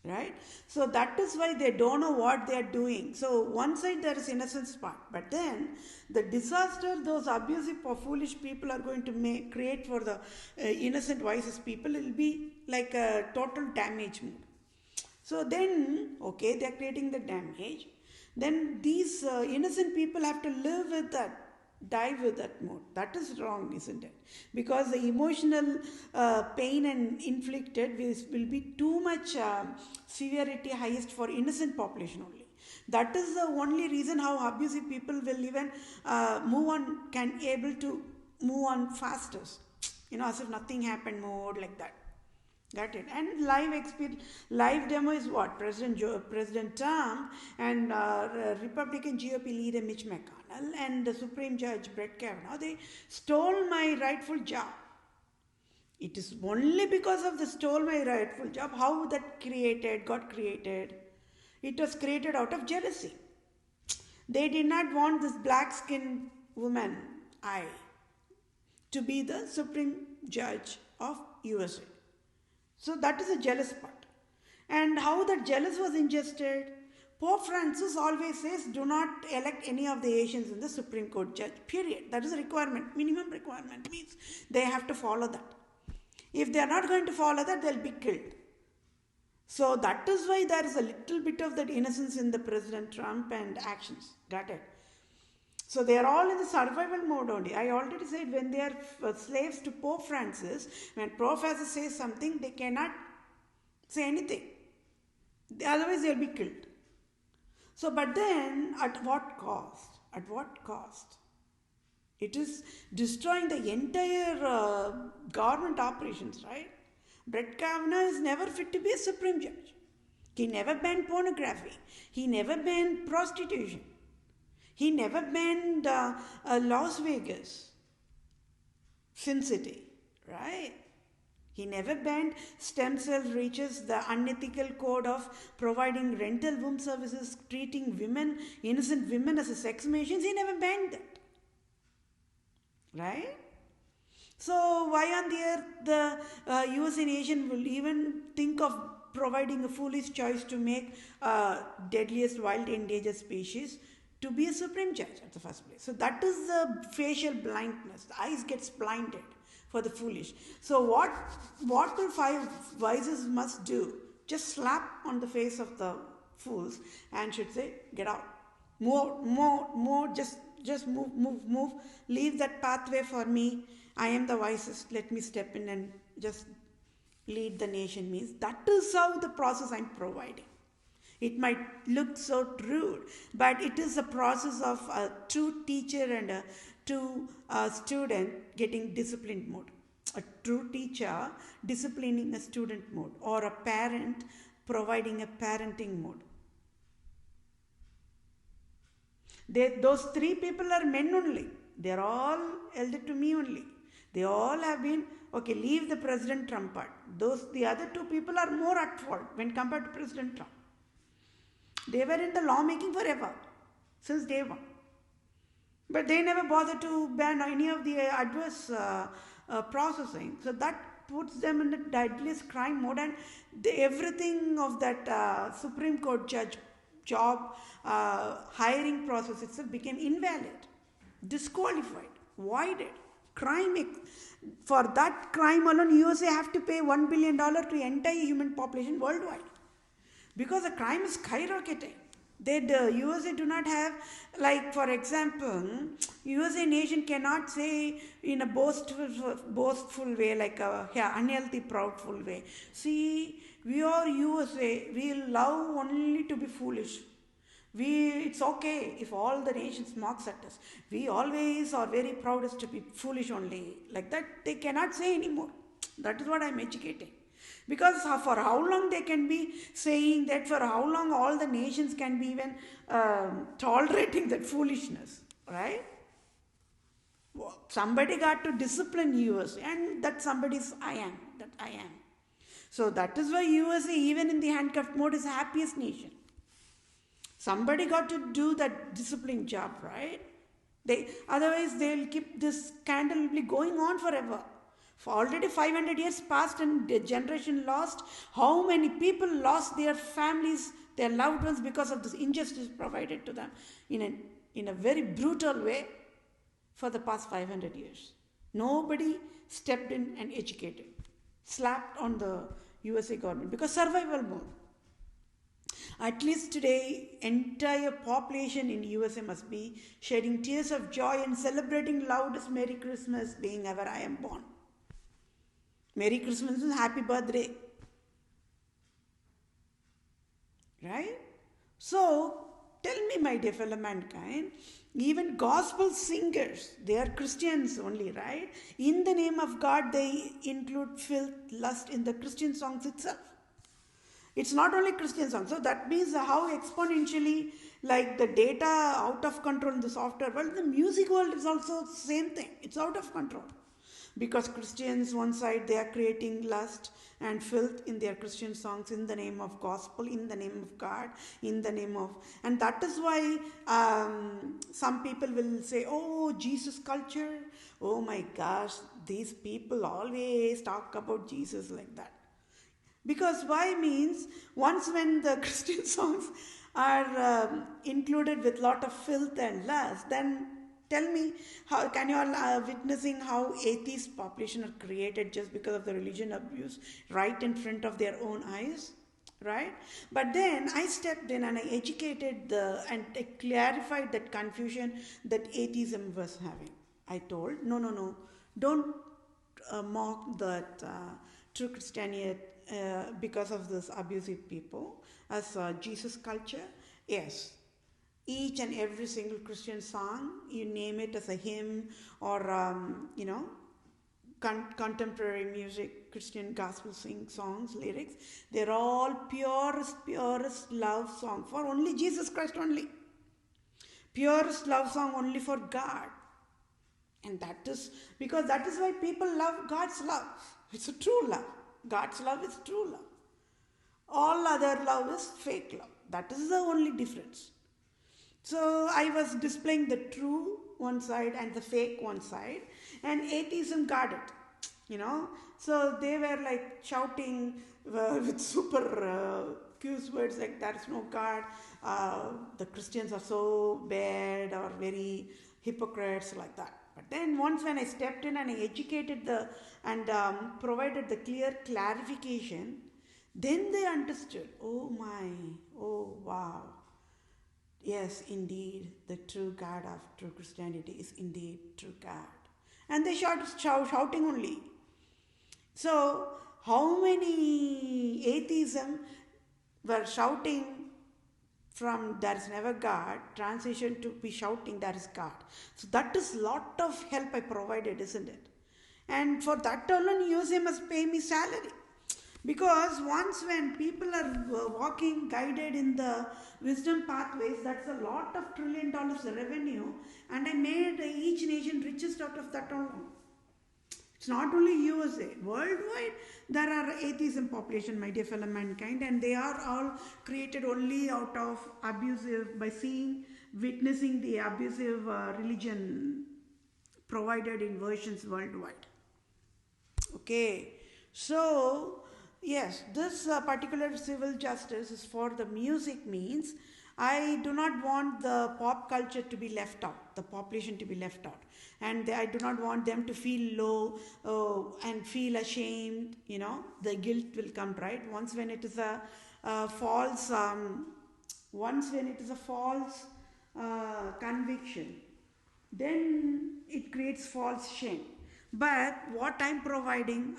right? So that is why they don't know what they are doing. So one side there is innocence part, but then the disaster those abusive or foolish people are going to create for the innocent voiceless people will be like a total damage mode. So then, okay, they are creating the damage. Then these innocent people have to live with that, die with that mode. That is wrong, isn't it? Because the emotional pain and inflicted will be too much severity highest for innocent population only. That is the only reason how abusive people will even can able to move on faster. As if nothing happened mode like that. Got it. And live demo is what? President Trump and Republican GOP leader Mitch McConnell and the Supreme Judge Brett Kavanaugh, they stole my rightful job. It is only because of the stole my rightful job how that got created. It was created out of jealousy. They did not want this black-skinned woman, I, to be the supreme judge of USA. So that is a jealous part. And how that jealous was ingested, Pope Francis always says, do not elect any of the Asians in the Supreme Court judge, period. That is a requirement, minimum requirement, means they have to follow that. If they are not going to follow that, they'll be killed. So that is why there is a little bit of that innocence in the President Trump and actions. Got it? So they are all in the survival mode only. I already said when they are slaves to Pope Francis, when Pope Francis says something, they cannot say anything. Otherwise, they'll be killed. So, but then, at what cost? At what cost? It is destroying the entire government operations, right? Brett Kavanaugh is never fit to be a Supreme Judge. He never banned pornography. He never banned prostitution. He never banned Las Vegas, Sin City, right? He never banned stem cell reaches, the unethical code of providing rental womb services, treating women, innocent women as a sex machines. He never banned that, right? So why on the earth the USA nation will even think of providing a foolish choice to make deadliest wild endangered species to be a supreme judge at the first place? So that is the facial blindness. The eyes gets blinded for the foolish. So what will five vices must do? Just slap on the face of the fools and should say, get out. More, just move. Leave that pathway for me. I am the wisest. Let me step in and just lead the nation. Means that is how the process I'm providing. It might look so rude, but it is a process of a true teacher and a true student getting disciplined mode. A true teacher disciplining a student mode, or a parent providing a parenting mode. Those three people are men only. They are all elder to me only. They all have been, okay, leave the President Trump part. The other two people are more at fault when compared to President Trump. They were in the lawmaking forever, since day one. But they never bothered to ban any of the adverse processing. So that puts them in the deadliest crime mode, and everything of that Supreme Court judge job hiring process itself became invalid, disqualified, voided. Crime, for that crime alone, USA have to pay $1 billion to the entire human population worldwide. Because the crime is skyrocketing. The USA do not have, like for example, USA nation cannot say in a boastful way, like a unhealthy, proudful way. See, we are USA, we love only to be foolish. It's okay if all the nations mocks at us. We always are very proudest to be foolish only. Like that, they cannot say anymore. That is what I am educating. Because for how long they can be saying that, for how long all the nations can be even tolerating that foolishness, right? Somebody got to discipline USA, and that somebody's I am. So that is why USA, even in the handcuffed mode, is the happiest nation. Somebody got to do that discipline job, right? Otherwise, they'll keep this scandal will be going on forever. For already 500 years passed and the generation lost. How many people lost their families, their loved ones, because of this injustice provided to them in a very brutal way for the past 500 years? Nobody stepped in and educated, slapped on the USA government because survival mode. At least today, entire population in USA must be shedding tears of joy and celebrating loudest Merry Christmas, being ever I am born. Merry Christmas and Happy Birthday. Right? So, tell me, my dear fellow mankind, even gospel singers, they are Christians only, right? In the name of God, they include filth, lust in the Christian songs itself. It's not only Christian songs. So that means how exponentially, like the data out of control in the software world, the music world is also the same thing. It's out of control. because Christians, one side, they are creating lust and filth in their Christian songs in the name of gospel, in the name of God, in the name of, and that is why some people will say, oh, Jesus culture, oh my gosh, these people always talk about Jesus like that. Because why means once when the Christian songs are included with lot of filth and lust, then tell me, how can you all witnessing how atheist population are created just because of the religion abuse right in front of their own eyes, right? But then I stepped in and I educated and I clarified that confusion that atheism was having. I told, no, don't mock that true Christianity because of this abusive people as Jesus culture. Yes, each and every single Christian song, you name it as a hymn or contemporary music, Christian gospel songs, lyrics, they're all purest love song for only Jesus Christ only. Purest love song only for God. And that is because that is why people love God's love. It's a true love. God's love is true love. All other love is fake love. That is the only difference. So I was displaying the true one side and the fake one side, and atheism got it, So they were like shouting with super curse words like there is no God, the Christians are so bad or very hypocrites like that. But then once when I stepped in and I educated and provided the clear clarification, then they understood, oh my, oh wow. Yes, indeed, the true God of true Christianity is indeed true God. And they shouting only. So, how many atheism were shouting from there is never God, transition to be shouting there is God. So that is lot of help I provided, isn't it? And for that alone, you must pay me salary. Because once when people are walking guided in the wisdom pathways, that's a lot of $1 trillion revenue, and I made each nation richest out of that alone. It's not only USA, worldwide there are atheism population, my dear fellow mankind, and they are all created only out of abusive, by witnessing the abusive religion provided in versions worldwide. Okay, so yes, this particular civil justice is for the music means I do not want the pop culture to be left out, the population to be left out. And I do not want them to feel low and feel ashamed, the guilt will come, right? Once when it is a false conviction, then it creates false shame. But what I'm providing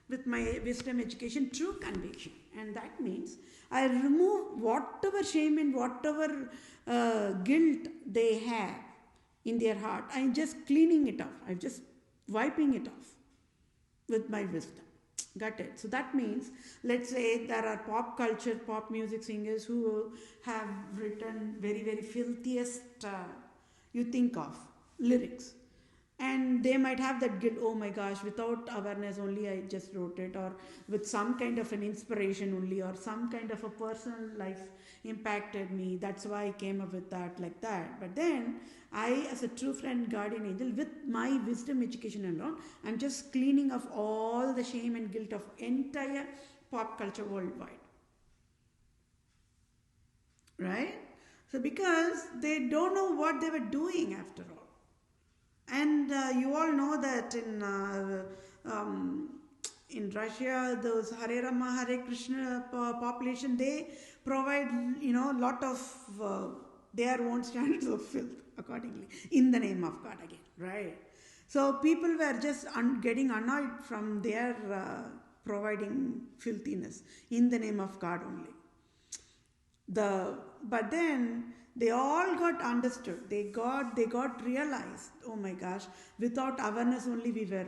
with my wisdom education true conviction, and that means I remove whatever shame and whatever guilt they have in their heart. I'm just cleaning it off. I'm just wiping it off with my wisdom. Got it? So that means, let's say there are pop music singers who have written very, very filthiest, you think of, lyrics. And they might have that guilt, oh my gosh, without awareness only I just wrote it, or with some kind of an inspiration only, or some kind of a personal life impacted me, that's why I came up with that, like that. But then I, as a true friend, guardian angel, with my wisdom education and all, I'm just cleaning off all the shame and guilt of entire pop culture worldwide. Right? So because they don't know what they were doing after all. And you all know that in Russia, those Hare Rama, Hare Krishna population, they provide, lot of their own standards of filth accordingly, in the name of God again, right? So people were just getting annoyed from their providing filthiness in the name of God only. But then they all got understood. They got realized, oh my gosh, without awareness only we were,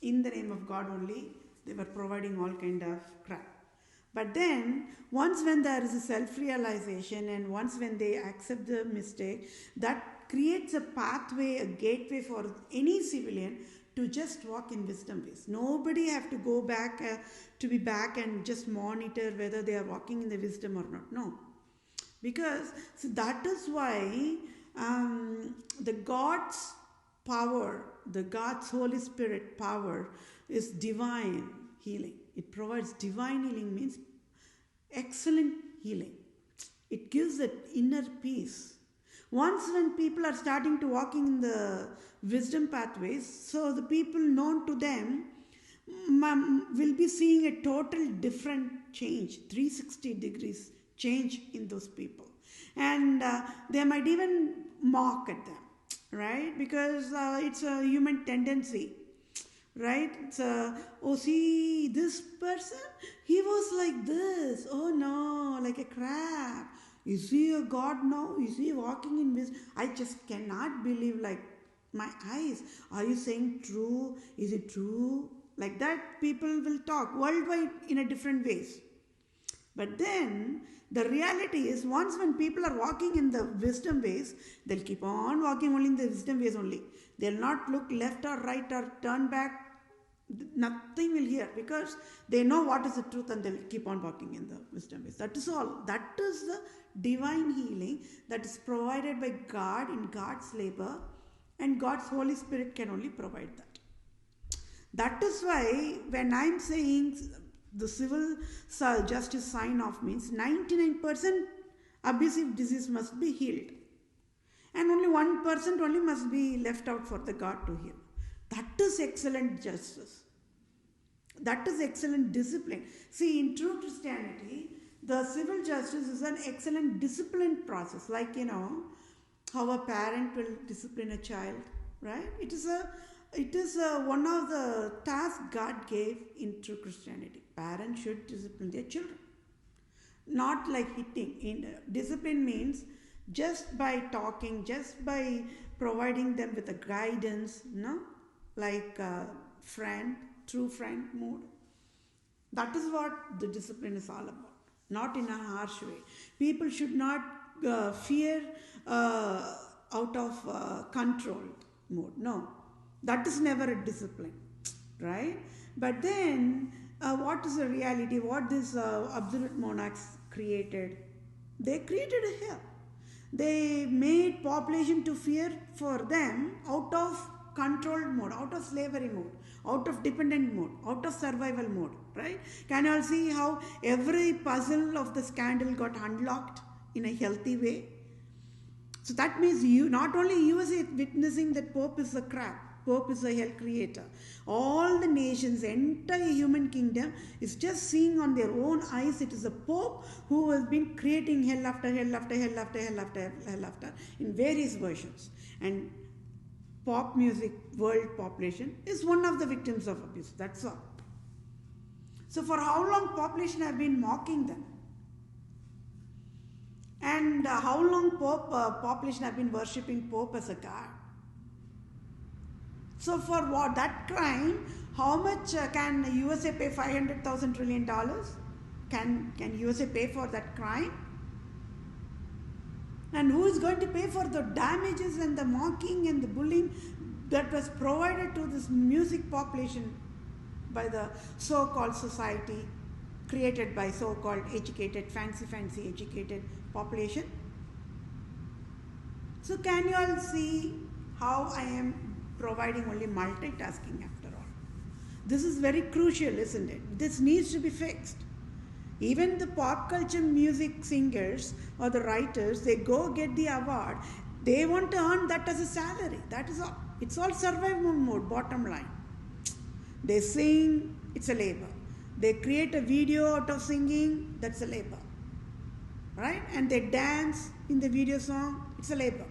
in the name of God only, they were providing all kind of crap. But then, once when there is a self-realization and once when they accept the mistake, that creates a pathway, a gateway for any civilian to just walk in wisdom ways. Nobody have to go back to be back and just monitor whether they are walking in the wisdom or not. No, because so that is why the God's power, the God's Holy Spirit power is divine healing. It provides divine healing, means excellent healing. It gives that inner peace. Once when people are starting to walking in the wisdom pathways, so the people known to them will be seeing a total different change, 360 degrees change in those people. And they might even mock at them, right? Because it's a human tendency, right? It's oh, see, this person, he was like this. Oh no, like a crab. Is he a God now? Is he walking in wisdom? I just cannot believe, like, my eyes. Are you saying true? Is it true? Like that, people will talk worldwide in a different ways. But then, the reality is, once when people are walking in the wisdom ways, they'll keep on walking only in the wisdom ways only. They'll not look left or right or turn back. Nothing will hear, because they know what is the truth and they will keep on walking in the wisdom ways. That is all. That is the divine healing that is provided by God in God's labor, and God's Holy Spirit can only provide that. That is why when I am saying the civil justice sign off means 99% abusive disease must be healed, and only 1% only must be left out for the God to heal. That is excellent justice. That is excellent discipline. See, in true Christianity, the civil justice is an excellent discipline process. Like, how a parent will discipline a child, right? It is one of the tasks God gave in true Christianity. Parents should discipline their children. Not like hitting. Discipline means just by talking, just by providing them with a guidance, like a friend, true friend mode. That is what the discipline is all about, not in a harsh way. People should not fear out of control mode. No, that is never a discipline, right? But then, what is the reality? What these absolute monarchs created? They created a hell. They made population to fear for them out of controlled mode, out of slavery mode, out of dependent mode, out of survival mode, right? Can you all see how every puzzle of the scandal got unlocked in a healthy way? So that means not only USA witnessing that Pope is a crap, Pope is a hell creator. All the nations, entire human kingdom is just seeing on their own eyes it is a Pope who has been creating hell after hell after hell after hell after hell after in various versions. And pop music world population is one of the victims of abuse. That's all. So for how long population have been mocking them? And how long population have been worshipping Pope as a god? So for what that crime, how much can USA pay? $500,000 trillion? Can USA pay for that crime? And who is going to pay for the damages and the mocking and the bullying that was provided to this music population by the so-called society created by so-called educated, fancy educated population? So can you all see how I am providing only multitasking after all? This is very crucial, isn't it? This needs to be fixed. Even the pop culture music singers or the writers, they go get the award. They want to earn that as a salary. That is all. It's all survival mode, bottom line. They sing, it's a labor. They create a video out of singing, that's a labor. Right? And they dance in the video song, it's a labor.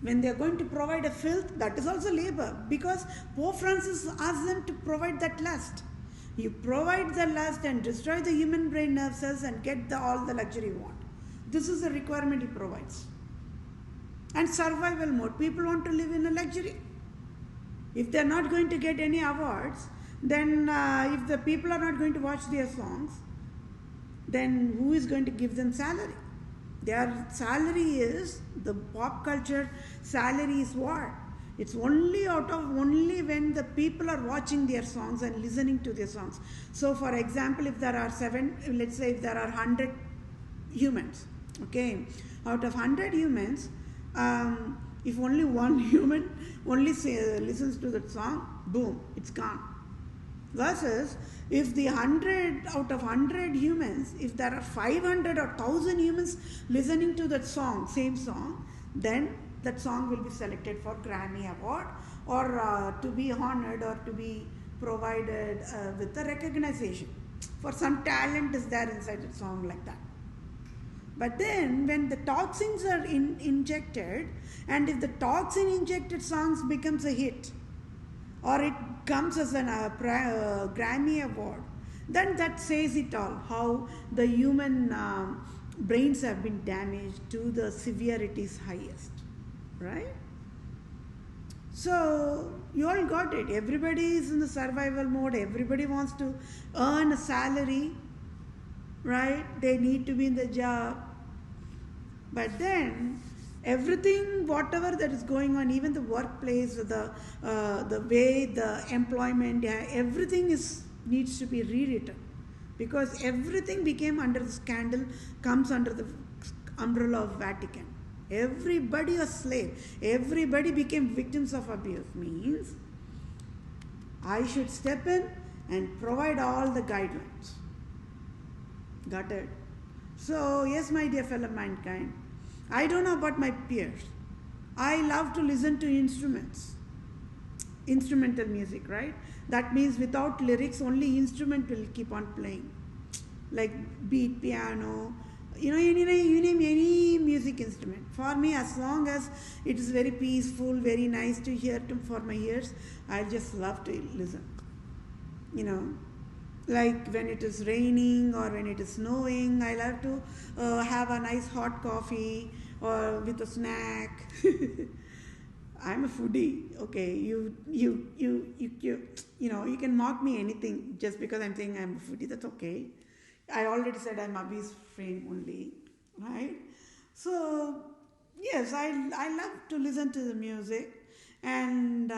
When they are going to provide a filth, that is also labor, because Pope Francis asked them to provide that lust. You provide the lust and destroy the human brain nerve cells and get all the luxury you want. This is the requirement he provides. And survival mode. People want to live in a luxury. If they are not going to get any awards, then if the people are not going to watch their songs, then who is going to give them salary? Their salary is, the pop culture salary is what? It's only out of only when the people are watching their songs and listening to their songs. So, for example, if there are seven, let's say if there are 100 humans, okay, out of 100 humans, if only one human only listens to that song, boom, it's gone. Versus, if the 100 out of 100 humans, if there are 500 or 1000 humans listening to that song, same song, then that song will be selected for Grammy Award, or to be honored, or to be provided with a recognition for some talent is there inside the song, like that. But then when the toxins are injected, and if the toxin injected songs becomes a hit, or it comes as an Grammy Award, then that says it all, how the human brains have been damaged to the severities highest, right? So you all got it. Everybody is in the survival mode. Everybody wants to earn a salary, right? They need to be in the job. But then everything, whatever that is going on, even the workplace, the way the employment, yeah, everything needs to be rewritten, because everything became under the scandal, comes under the umbrella of Vatican. Everybody a slave. Everybody became victims of abuse. Means I should step in and provide all the guidelines. Got it? So, yes, my dear fellow mankind, I don't know about my peers. I love to listen to instrumental music, right? That means without lyrics, only instrument will keep on playing, like beat, piano, you name any music instrument. For me, as long as it is very peaceful, very nice to hear for my ears, I just love to listen. Like when it is raining or when it is snowing, I love to have a nice hot coffee or with a snack. I'm a foodie. Okay, you can mock me anything just because I'm saying I'm a foodie. That's okay. I already said I'm obese frame only, right? So yes, I love to listen to the music, and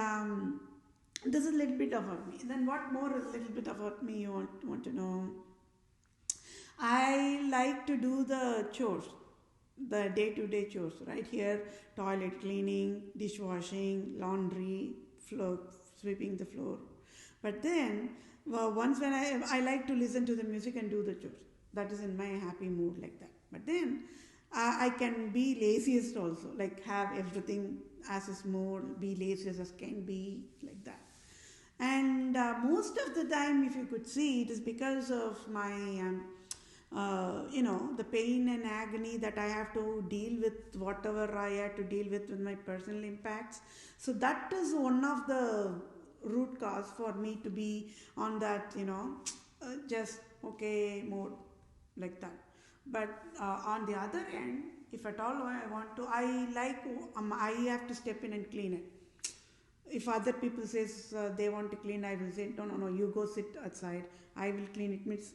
this is a little bit about me. Then what more is a little bit about me you want to know? I like to do the chores, the day-to-day chores, right? Here, toilet cleaning, dishwashing, laundry, floor, sweeping the floor. But then, once when I like to listen to the music and do the chores. That is in my happy mood, like that. But then, I can be laziest also, like have everything as is more, be laziest as can be, like that. And most of the time, if you could see, it is because of my the pain and agony that I have to deal with, whatever I had to deal with my personal impacts. So that is one of the root cause for me to be on that, just okay mode, like that. But on the other end, if at all I want to, I have to step in and clean it. If other people says they want to clean, I will say no, you go sit outside, I will clean. It means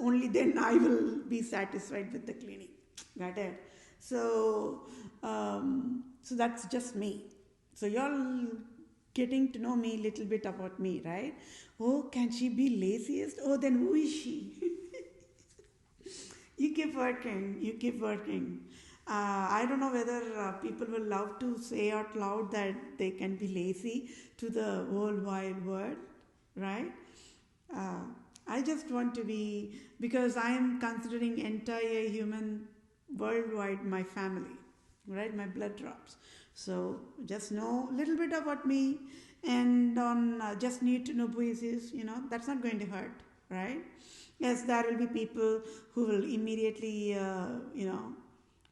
only then I will be satisfied with the cleaning. Got it? So that's just me. So you're getting to know me a little bit about me, right? Oh, can she be laziest? Oh, then who is she? You keep working. You keep working. I don't know whether people will love to say out loud that they can be lazy to the whole wide world, right? Uh, I just want to be, because I am considering entire human worldwide my family, right? My blood drops. So just know a little bit about me, and on just need to know basis, that's not going to hurt, right? Yes, there will be people who will immediately,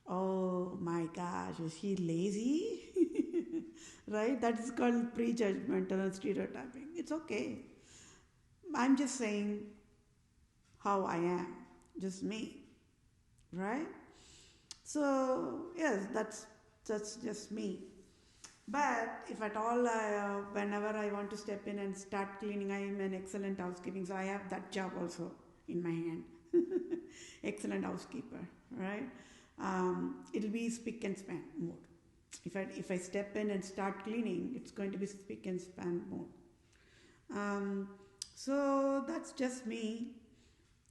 oh my gosh, is he lazy? Right? That is called prejudgmental and stereotyping. It's okay. I'm just saying how I am, just me, right? So yes, that's just me. But if at all, whenever I want to step in and start cleaning, I am an excellent housekeeping, so I have that job also in my hand. Excellent housekeeper, right? It'll be spick and span mode. If I step in and start cleaning, it's going to be spick and span more. Um, so that's just me.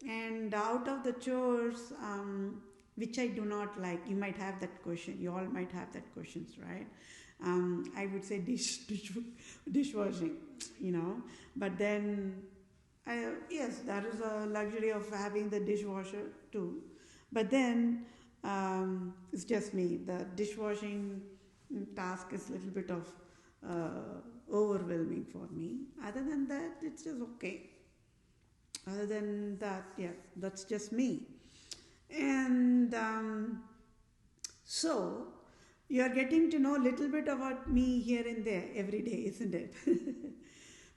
And out of the chores, which I do not like, you might have that question. You all might have that questions, right? I would say dishwashing, you know. But then, yes, that is a luxury of having the dishwasher too. But then, it's just me. The dishwashing task is a little bit of overwhelming for me. Other than that, it's just okay. Other than that, yeah, that's just me. And so you are getting to know a little bit about me here and there every day, isn't it?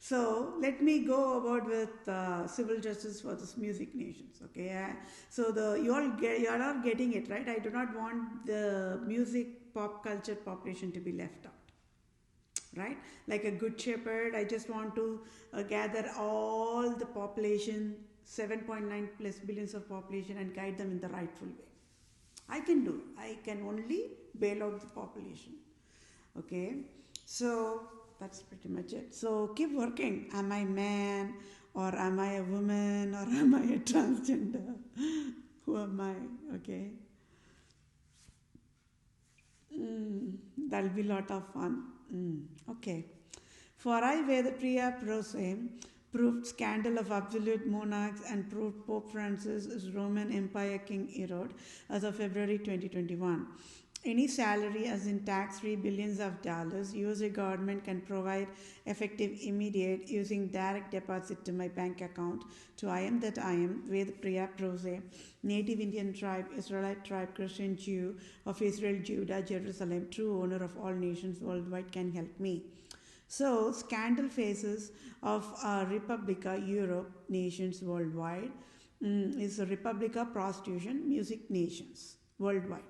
So let me go about with civil justice for the music nations. Okay, so you all are getting it right. I do not want the music pop culture population to be left out, right? Like a good shepherd, I just want to gather all the population, 7.9 plus billions of population, and guide them in the rightful way. I can do it. I can only bail out the population. Okay, so that's pretty much it. So keep working. Am I man, or am I a woman, or am I a transgender? Who am I? Okay. That'll be a lot of fun. Okay. For I, Vedapriya Prose, proved scandal of absolute monarchs and proved Pope Francis is Roman Empire King Herod as of February 2021. Any salary, as in tax-free billions of dollars, USA government can provide effective immediate using direct deposit to my bank account to I am that I am, Vedapriya Prose, native Indian tribe, Israelite tribe, Christian Jew of Israel, Judah, Jerusalem, true owner of all nations worldwide, can help me. So, scandal phases of Republica Europe nations worldwide is a Republica prostitution music nations worldwide.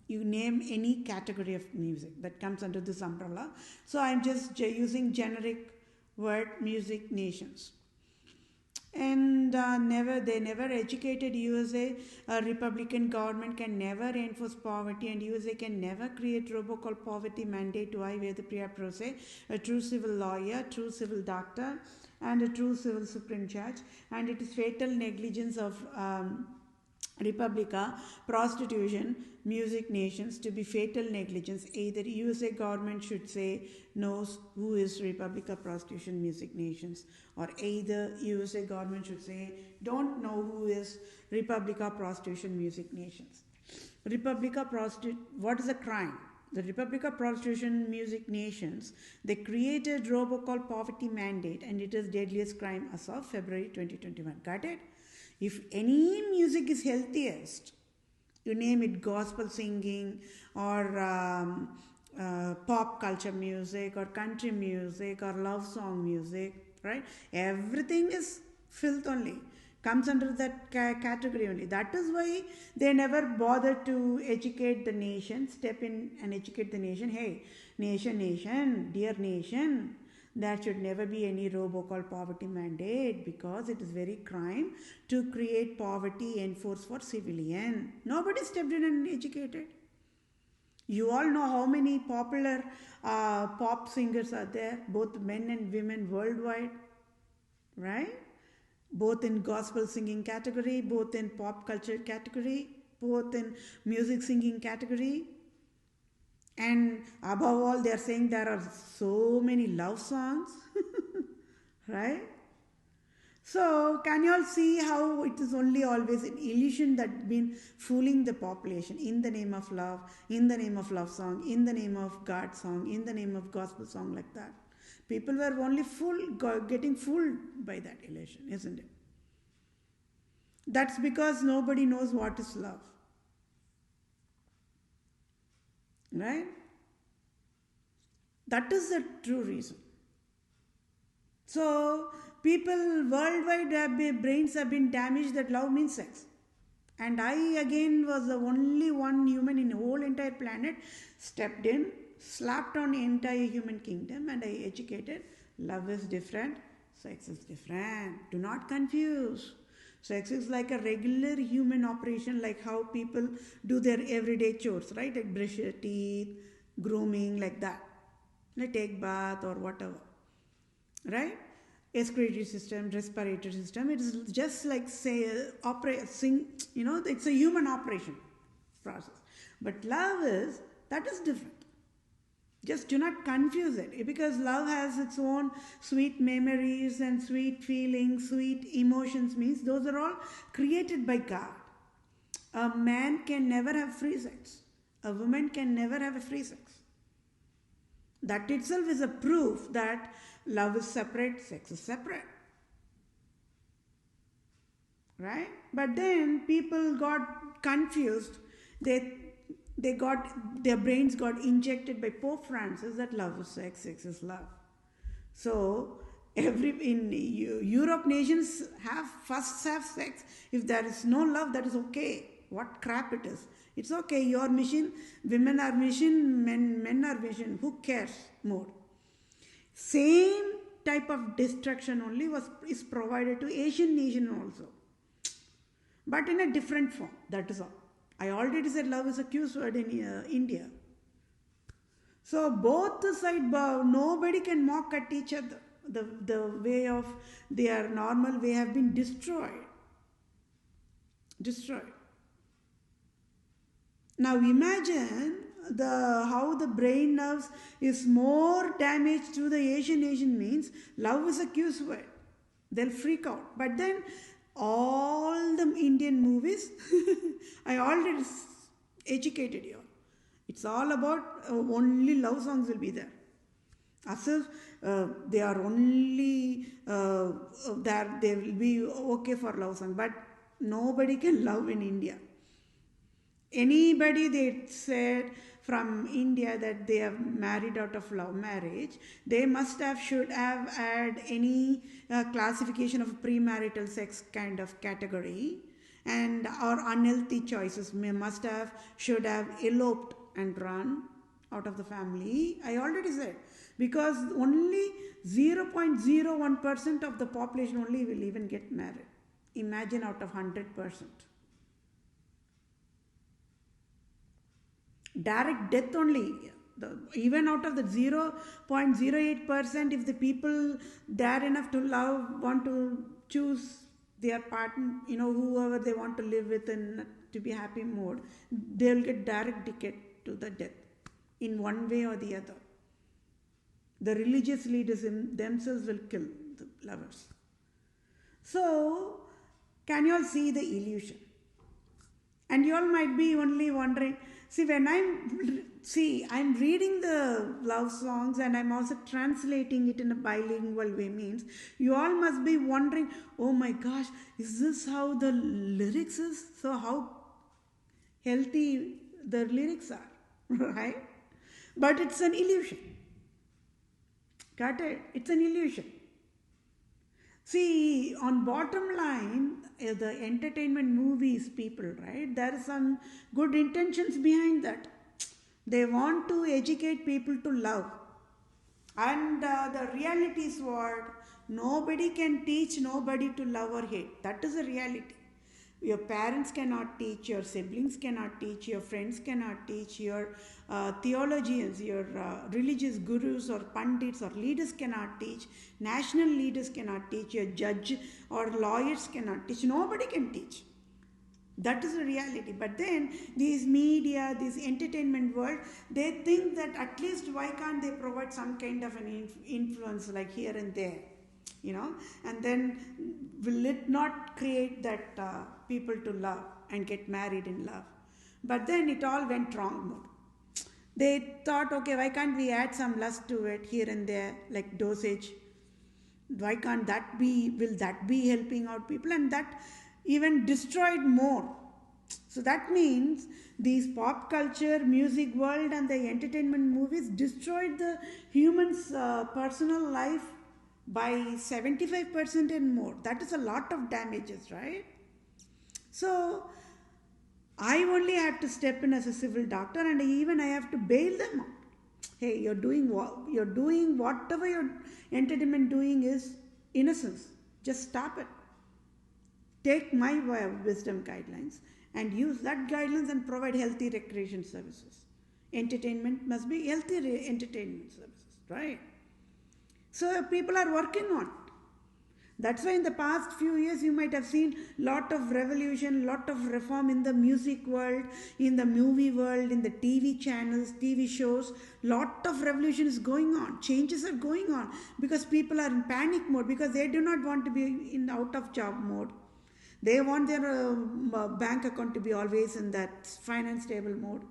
You name any category of music that comes under this umbrella. So I'm just using generic word music nations. And they never educated USA. A Republican government can never enforce poverty, and USA can never create robocall poverty mandate to I, Vedapriya Prose, a true civil lawyer, true civil doctor, and a true civil supreme judge. And it is fatal negligence of Republica, prostitution, music nations to be fatal negligence. Either USA government should say knows who is Republica, prostitution, music nations, or either USA government should say don't know who is Republica, prostitution, music nations. Republica, what is a crime? The Republica Prostitution Music Nations, they created robocall poverty mandate, and it is deadliest crime as of February 2021. Got it? If any music is healthiest, you name it gospel singing or pop culture music or country music or love song music, right? Everything is filth only, comes under that category only. That is why they never bother to educate the nation, step in and educate the nation. Hey, nation, dear nation, there should never be any robocall poverty mandate because it is very crime to create poverty enforced for civilian. Nobody stepped in and educated. You all know how many popular pop singers are there, both men and women worldwide, right? Both in gospel singing category, both in pop culture category, both in music singing category. And above all, they are saying there are so many love songs, right? So, can you all see how it is only always an illusion that been fooling the population in the name of love, in the name of love song, in the name of God song, in the name of gospel song, like that? People were only getting fooled by that illusion, isn't it? That's because nobody knows what is love. Right? That is the true reason. So, people worldwide, brains have been damaged that love means sex. And I again was the only one human in the whole entire planet, stepped in, slapped on the entire human kingdom, and I educated. Love is different, sex is different. Do not confuse. Sex is like a regular human operation, like how people do their everyday chores, right? Like brush your teeth, grooming, like that. Like take bath or whatever, right? Excretory system, respiratory system. It is just like say it's a human operation process. But love is that is different. Just do not confuse it, because love has its own sweet memories and sweet feelings, sweet emotions. Means those are all created by God. A man can never have free sex. A woman can never have a free sex. That itself is a proof that love is separate, sex is separate. Right? But then people got confused. They got their brains got injected by Pope Francis that love is sex, sex is love. So in Europe nations first have sex. If there is no love, that is okay. What crap it is. It's okay. Your mission, women are mission, men are mission. Who cares more? Same type of destruction only is provided to Asian nation also, but in a different form. That is all. I already said love is a Q word in India. So both the side, nobody can mock at each other. The way of their normal way have been destroyed. Destroyed. Now imagine how the brain nerves is more damaged to the Asian nation. Means love is a Q word. They'll freak out. But then all the Indian movies, I already educated you. It's all about only love songs will be there. As if they are only that they will be okay for love song. But nobody can love in India. Anybody they said from India that they have married out of love marriage, they should have had any classification of premarital sex kind of category, and or unhealthy choices should have eloped and run out of the family. I already said, because only 0.01% of the population only will even get married. Imagine out of 100%. Direct death only. Even out of the 0.08%, if the people dare enough to love, want to choose their partner, whoever they want to live with and to be happy mode, they will get direct ticket to the death in one way or the other. The religious leaders themselves will kill the lovers. So, can you all see the illusion? And you all might be only wondering, when I'm reading the love songs and I'm also translating it in a bilingual way. Means you all must be wondering, oh my gosh, is this how the lyrics is? So how healthy the lyrics are, right? But it's an illusion. Got it? It's an illusion. See, on bottom line, the entertainment movies people, right? There are some good intentions behind that. They want to educate people to love. And the reality is what? Nobody can teach nobody to love or hate. That is the reality. Your parents cannot teach, your siblings cannot teach, your friends cannot teach, your theologians, your religious gurus or pundits or leaders cannot teach, national leaders cannot teach, your judge or lawyers cannot teach, nobody can teach. That is the reality. But then these media, this entertainment world, they think that at least why can't they provide some kind of an influence like here and there, and then will it not create that people to love and get married in love? But then it all went wrong mode. They thought, okay, why can't we add some lust to it here and there, like dosage? Why can't will that be helping out people? And that even destroyed more. So that means these pop culture, music world and the entertainment movies destroyed the human's personal life by 75% and more. That is a lot of damages, right? So I only have to step in as a civil doctor, and even I have to bail them out. Hey, you're doing whatever your entertainment doing is innocence. Just stop it. Take my wisdom guidelines and use that guidelines and provide healthy recreation services. Entertainment must be healthy entertainment services, right? So people are working on it. That's why in the past few years you might have seen lot of revolution, lot of reform in the music world, in the movie world, in the TV channels, TV shows. Lot of revolution is going on. Changes are going on because people are in panic mode because they do not want to be in out of job mode. They want their bank account to be always in that finance stable mode.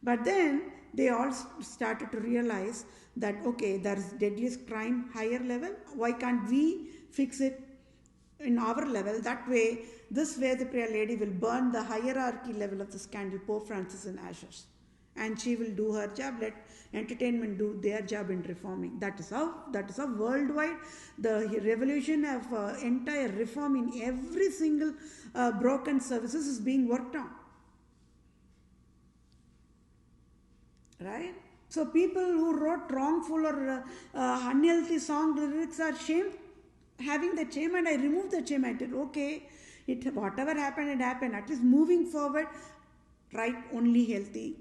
But then they all started to realize that okay, there's deadliest crime higher level. Why can't we fix it in our level? That way, this way the prayer lady will burn the hierarchy level of the scandal, Pope Francis in ashes. And she will do her job, let entertainment do their job in reforming. That is how worldwide the revolution of entire reform in every single broken services is being worked on. Right? So people who wrote wrongful or unhealthy song lyrics are shame, having that shame, and I removed the shame. I did okay, whatever happened, it happened. At least moving forward, write only healthy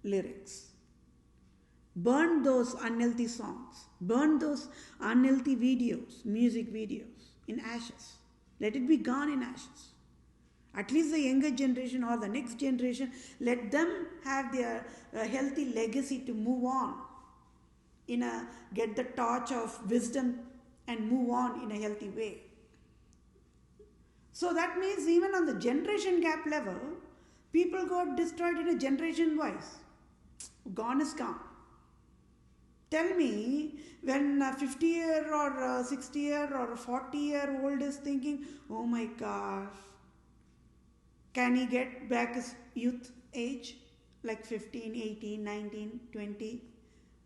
lyrics. Burn those unhealthy songs. Burn those unhealthy videos, music videos in ashes. Let it be gone in ashes. At least the younger generation or the next generation, let them have their healthy legacy to move on. Get the torch of wisdom and move on in a healthy way. So that means even on the generation gap level, people got destroyed in a generation wise. Gone is gone. Tell me, when a 50-year or a 60-year or a 40-year-old is thinking, oh my gosh, can he get back his youth age? Like 15, 18, 19, 20?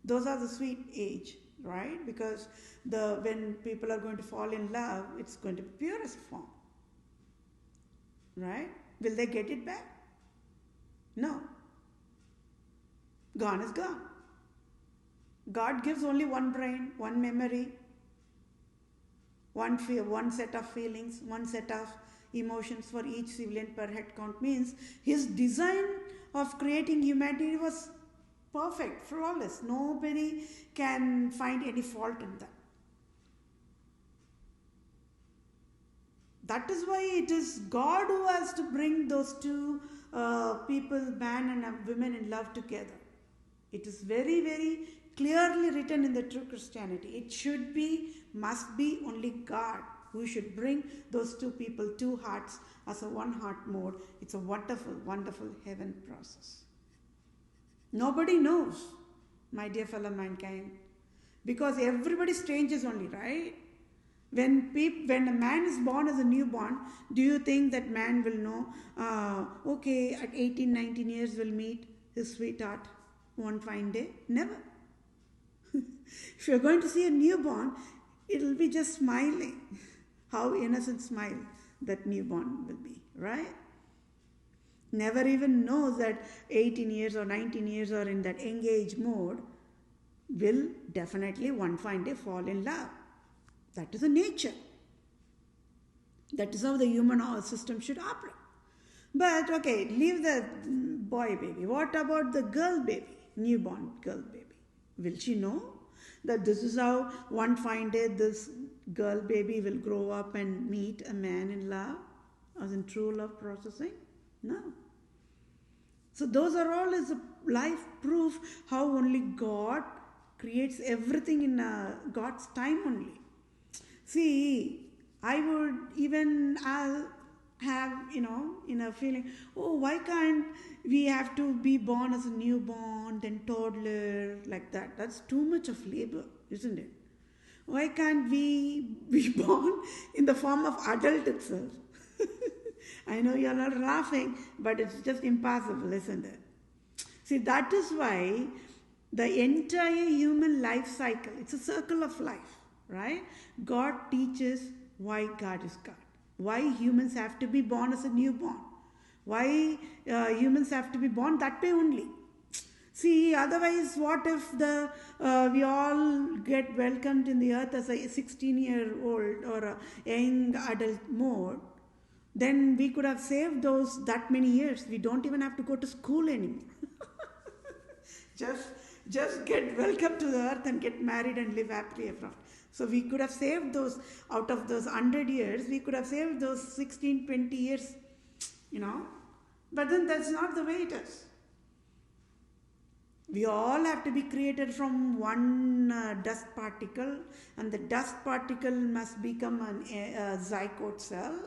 Those are the sweet age, right? Because when people are going to fall in love, it's going to be purest form. Right? Will they get it back? No. Gone is gone. God gives only one brain, one memory, one set of feelings, one set of emotions for each civilian per head count. Means his design of creating humanity was perfect, flawless. Nobody can find any fault in that. That is why it is God who has to bring those two people, man and women, in love together. It is very, very clearly written in the true Christianity. It must be only God who should bring those two people, two hearts, as a one heart mode. It's a wonderful, wonderful heaven process. Nobody knows, my dear fellow mankind, because everybody strangers only, right? When a man is born as a newborn, do you think that man will know, okay, at 18, 19 years will meet his sweetheart one fine day? Never. If you're going to see a newborn, it will be just smiling. How innocent smile that newborn will be, right? Never even knows that 18 years or 19 years or in that engaged mode will definitely one fine day fall in love. That is the nature. That is how the human system should operate. But okay, leave the boy baby. What about the girl baby, newborn girl baby? Will she know that this is how one fine day this girl baby will grow up and meet a man in love, as in true love processing? No. So those are all is a life proof how only God creates everything in God's time only. See, I would even have, in a feeling, oh, why can't we have to be born as a newborn, then toddler, like that? That's too much of labor, isn't it? Why can't we be born in the form of adult itself? I know you're not laughing, but it's just impossible, isn't it? See, that is why the entire human life cycle, it's a circle of life, right? God teaches why God is God. Why humans have to be born as a newborn. Why humans have to be born that way only. See, otherwise, what if we all get welcomed in the earth as a 16-year-old or a young adult mode? Then we could have saved that many years. We don't even have to go to school anymore. just just get welcome to the earth and get married and live happily ever after. So we could have saved those, out of those 100 years, we could have saved those 16, 20 years, you know. But then that's not the way it is. We all have to be created from one dust particle, and the dust particle must become a zygote cell,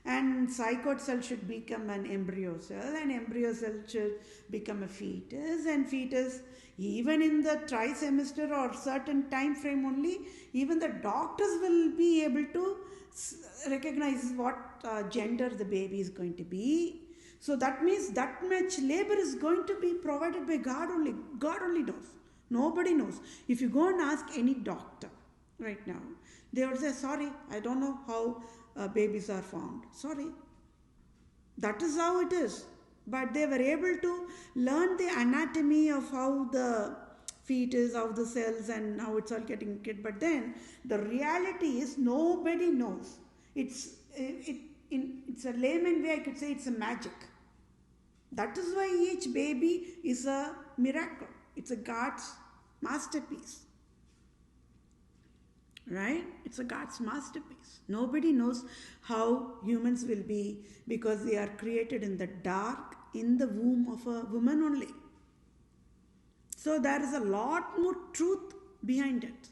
and zygote cell should become an embryo cell, and embryo cell should become a fetus, and fetus, even in the trimester or certain time frame only, even the doctors will be able to recognize what gender the baby is going to be. So that means that much labor is going to be provided by God only. God only knows. Nobody knows. If you go and ask any doctor right now, they will say, sorry, I don't know how babies are found. Sorry. That is how it is. But they were able to learn the anatomy of how the fetus, how the cells, and how it's all getting kid. But then the reality is nobody knows. It's a layman way I could say it's a magic. That is why each baby is a miracle. It's a God's masterpiece. Right? It's a God's masterpiece. Nobody knows how humans will be because they are created in the dark, in the womb of a woman only. So there is a lot more truth behind it.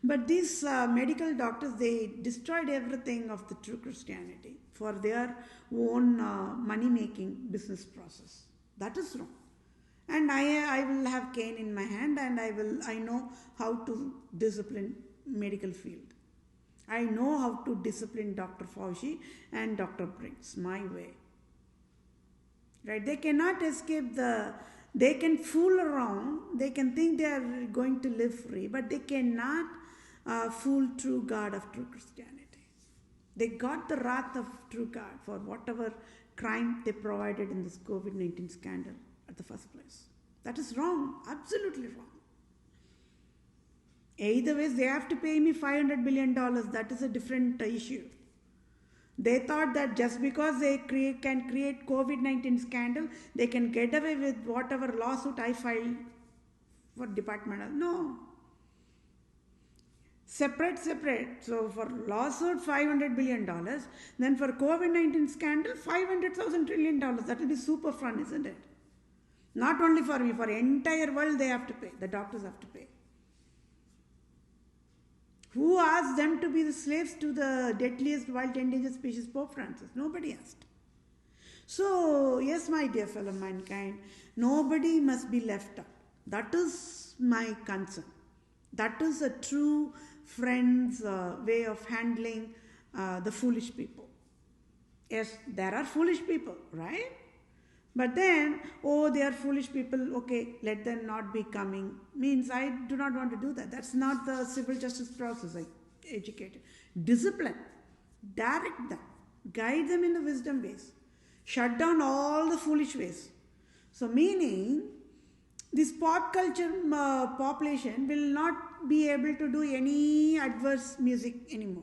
But these medical doctors, they destroyed everything of the true Christianity for their own money-making business process. That is wrong. And I will have cane in my hand, and I know how to discipline medical field. I know how to discipline Dr. Fauci and Dr. Briggs my way. Right? They cannot escape they can fool around, they can think they are going to live free, but they cannot fool true God of true Christianity. They got the wrath of true God for whatever crime they provided in this COVID-19 scandal at the first place. That is wrong, absolutely wrong. Either way, they have to pay me $500 billion. That is a different issue. They thought that just because they can create COVID-19 scandal, they can get away with whatever lawsuit I filed for Department of... No. Separate. So for lawsuit, $500 billion. Then for COVID-19 scandal, $500,000 trillion. That will be super fun, isn't it? Not only for me, for entire world they have to pay. The doctors have to pay. Who asked them to be the slaves to the deadliest wild endangered species, Pope Francis? Nobody asked. So, yes, my dear fellow mankind, nobody must be left out. That is my concern. That is a true friend's way of handling the foolish people. Yes, there are foolish people, right? But then, they are foolish people, okay, let them not be coming. Means I do not want to do that. That's not the civil justice process I educated. Discipline, direct them, guide them in the wisdom ways, shut down all the foolish ways. So meaning, this pop culture population will not be able to do any adverse music anymore.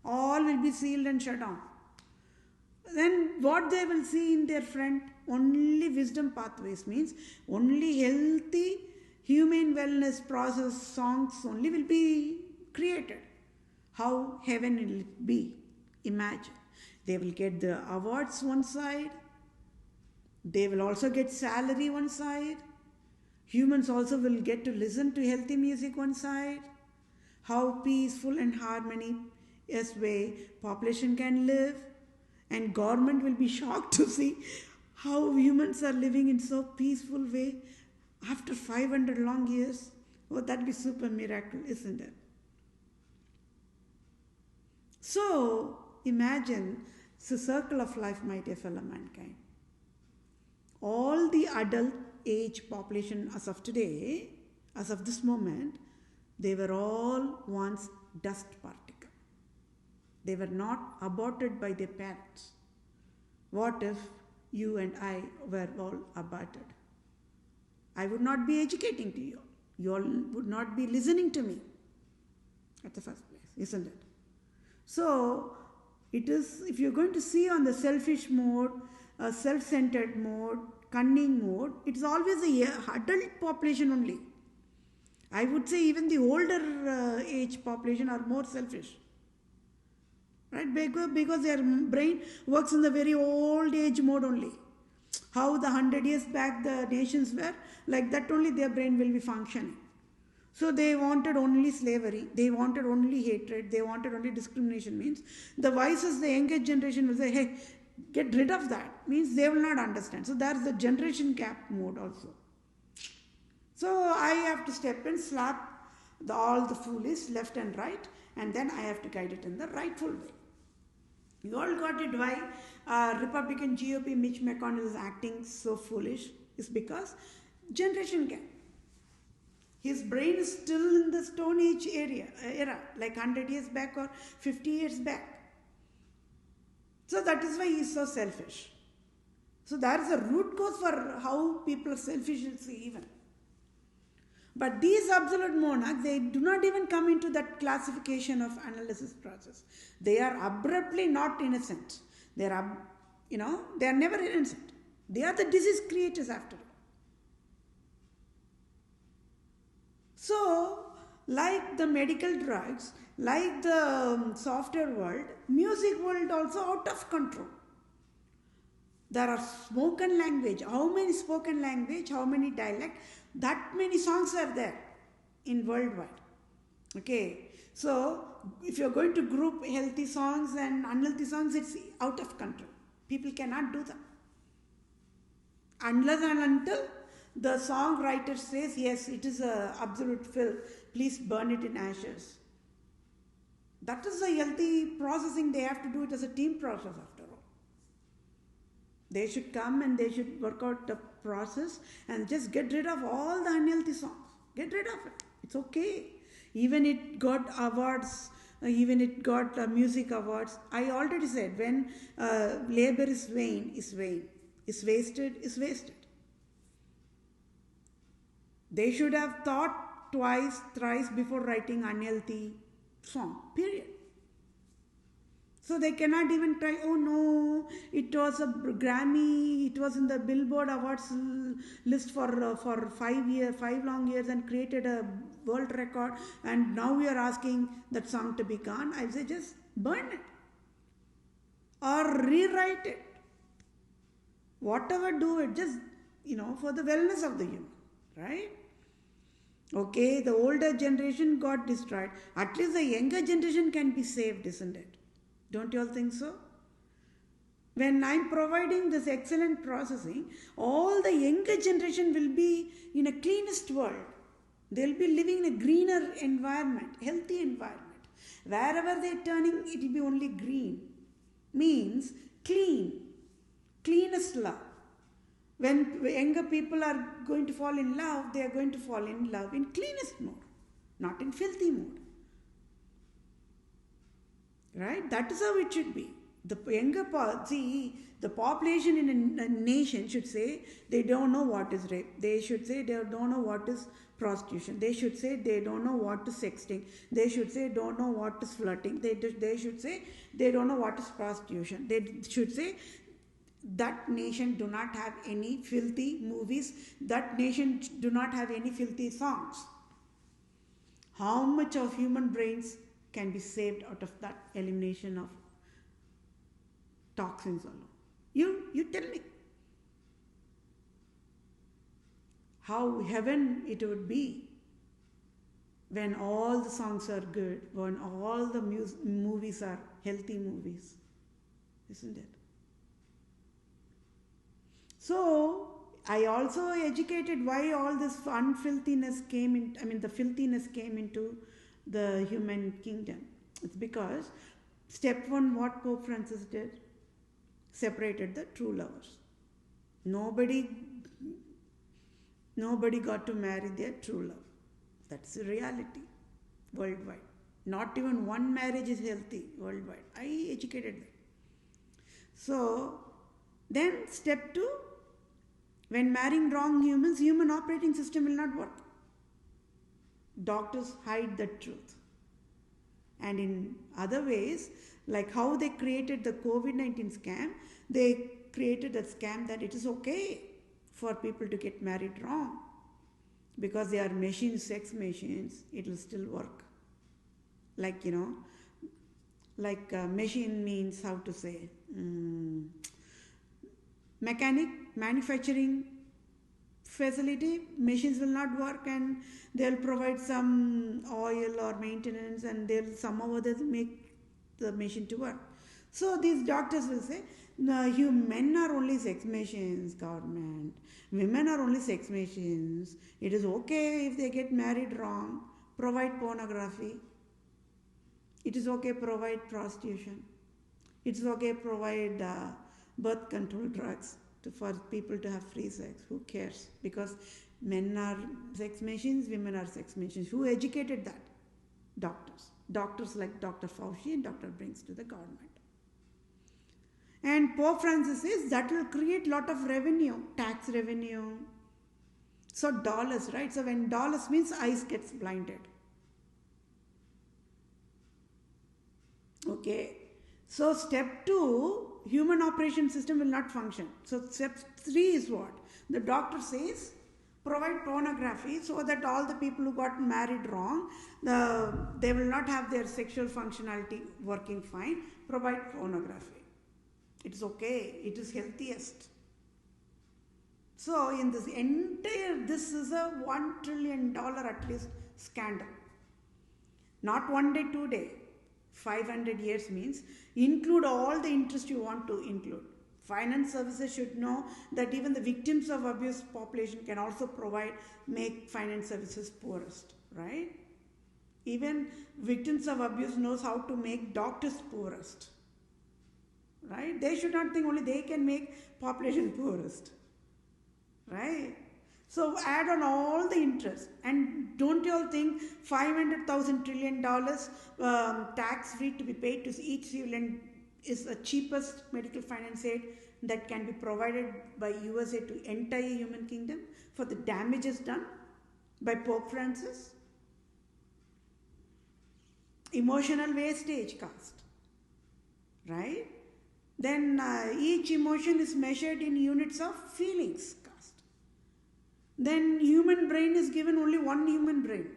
All will be sealed and shut down. Then what they will see in their front, only wisdom pathways, means only healthy human wellness process songs only will be created. How heaven will it be? Imagine. They will get the awards one side. They will also get salary one side. Humans also will get to listen to healthy music one side. How peaceful and harmonious way population can live. And government will be shocked to see how humans are living in so peaceful way after 500 long years. Oh, that'd be super miracle, isn't it? So, imagine it's a circle of life, my dear fellow mankind. All the adult age population as of today, as of this moment, they were all once dust particles. They were not aborted by their parents. What if you and I were all aborted? I would not be educating to you. You all would not be listening to me at the first place, isn't it? So, it is, if you're going to see on the selfish mode, self-centered mode, cunning mode, it's always the adult population only. I would say even the older age population are more selfish. Right? Because their brain works in the very old age mode only. How the 100 years back the nations were, like that only their brain will be functioning. So they wanted only slavery, they wanted only hatred, they wanted only discrimination. Means the wisest, the younger generation will say, hey, get rid of that. Means they will not understand. So that's the generation gap mode also. So I have to step and slap all the foolish left and right, and then I have to guide it in the rightful way. You all got it why Republican GOP Mitch McConnell is acting so foolish is because generation gap. His brain is still in the Stone Age era, like 100 years back or 50 years back. So that is why he is so selfish. So that is a root cause for how people are selfish even. But these absolute monarchs, they do not even come into that classification of analysis process. They are abruptly not innocent. They are, they are never innocent. They are the disease creators after all. So, like the medical drugs, like the software world, music world also out of control. There are spoken language. How many spoken language, how many dialect, that many songs are there in worldwide. Okay. So, if you're going to group healthy songs and unhealthy songs, it's out of control. People cannot do that. Unless and until the songwriter says, yes, it is a absolute filth, please burn it in ashes. That is a healthy processing. They have to do it as a team process after all. They should come and they should work out the process and just get rid of all the unhealthy songs. Get rid of it. It's okay. Even it got awards, even it got music awards. I already said, when labor is vain, is vain. Is wasted, is wasted. They should have thought twice, thrice before writing unhealthy song, period. So they cannot even try, oh no, it was a Grammy, it was in the Billboard Awards list for 5 long years and created a world record, and now we are asking that song to be gone. I say just burn it or rewrite it. Whatever, do it, just, for the wellness of the human, right? Okay, the older generation got destroyed. At least the younger generation can be saved, isn't it? Don't you all think so? When I'm providing this excellent processing, all the younger generation will be in a cleanest world. They'll be living in a greener environment, healthy environment. Wherever they're turning, it will be only green. Means clean. Cleanest love. When younger people are going to fall in love, they are going to fall in love in cleanest mode, not in filthy mode. Right? That is how it should be. The younger the population in a nation should say they don't know what is rape. They should say they don't know what is prostitution. They should say they don't know what is sexting. They should say don't know what is flirting. They should say they don't know what is prostitution. They should say that nation do not have any filthy movies. That nation do not have any filthy songs. How much of human brains can be saved out of that elimination of toxins alone? You tell me. How heaven it would be when all the songs are good, when all the movies are healthy movies. Isn't it? So, I also educated why all this filthiness came into the human kingdom. It's because step one, what Pope Francis did, separated the true lovers. Nobody got to marry their true love. That's the reality worldwide. Not even one marriage is healthy worldwide. I educated them. So, then step two, when marrying wrong humans, human operating system will not work. Doctors hide the truth. And in other ways, like how they created the COVID-19 scam, they created a scam that it is okay. for people to get married wrong. Because they are machines, sex machines, it will still work. Like, machine means how to say, mechanic, manufacturing facility, machines will not work and they'll provide some oil or maintenance and they'll somehow or other make the machine to work. So these doctors will say, no, you men are only sex machines, government. Women are only sex machines. It is okay if they get married wrong. Provide pornography. It is okay provide prostitution. It's okay provide birth control drugs for people to have free sex. Who cares? Because men are sex machines, women are sex machines. Who educated that? Doctors. Doctors like Dr. Fauci and Dr. Brinks to the government. And Pope Francis says that will create lot of revenue, tax revenue. So dollars, right? So when dollars means eyes gets blinded. Okay. So step 2, human operation system will not function. So step 3 is what? The doctor says, provide pornography so that all the people who got married wrong, they will not have their sexual functionality working fine. Provide pornography. It's okay. It is healthiest. So in this entire, this is a $1 trillion at least scandal. Not 1 day, 2 day. 500 years means include all the interest you want to include. Finance services should know that even the victims of abuse population can also make finance services poorest, right? Even victims of abuse knows how to make doctors poorest. Right? They should not think only they can make population poorest. Right? So add on all the interest. And don't you all think $500,000 trillion tax free to be paid to each civilian is the cheapest medical finance aid that can be provided by USA to entire human kingdom for the damages done by Pope Francis? Emotional wastage cost. Right? Then each emotion is measured in units of feelings cost. Then human brain is given only one human brain.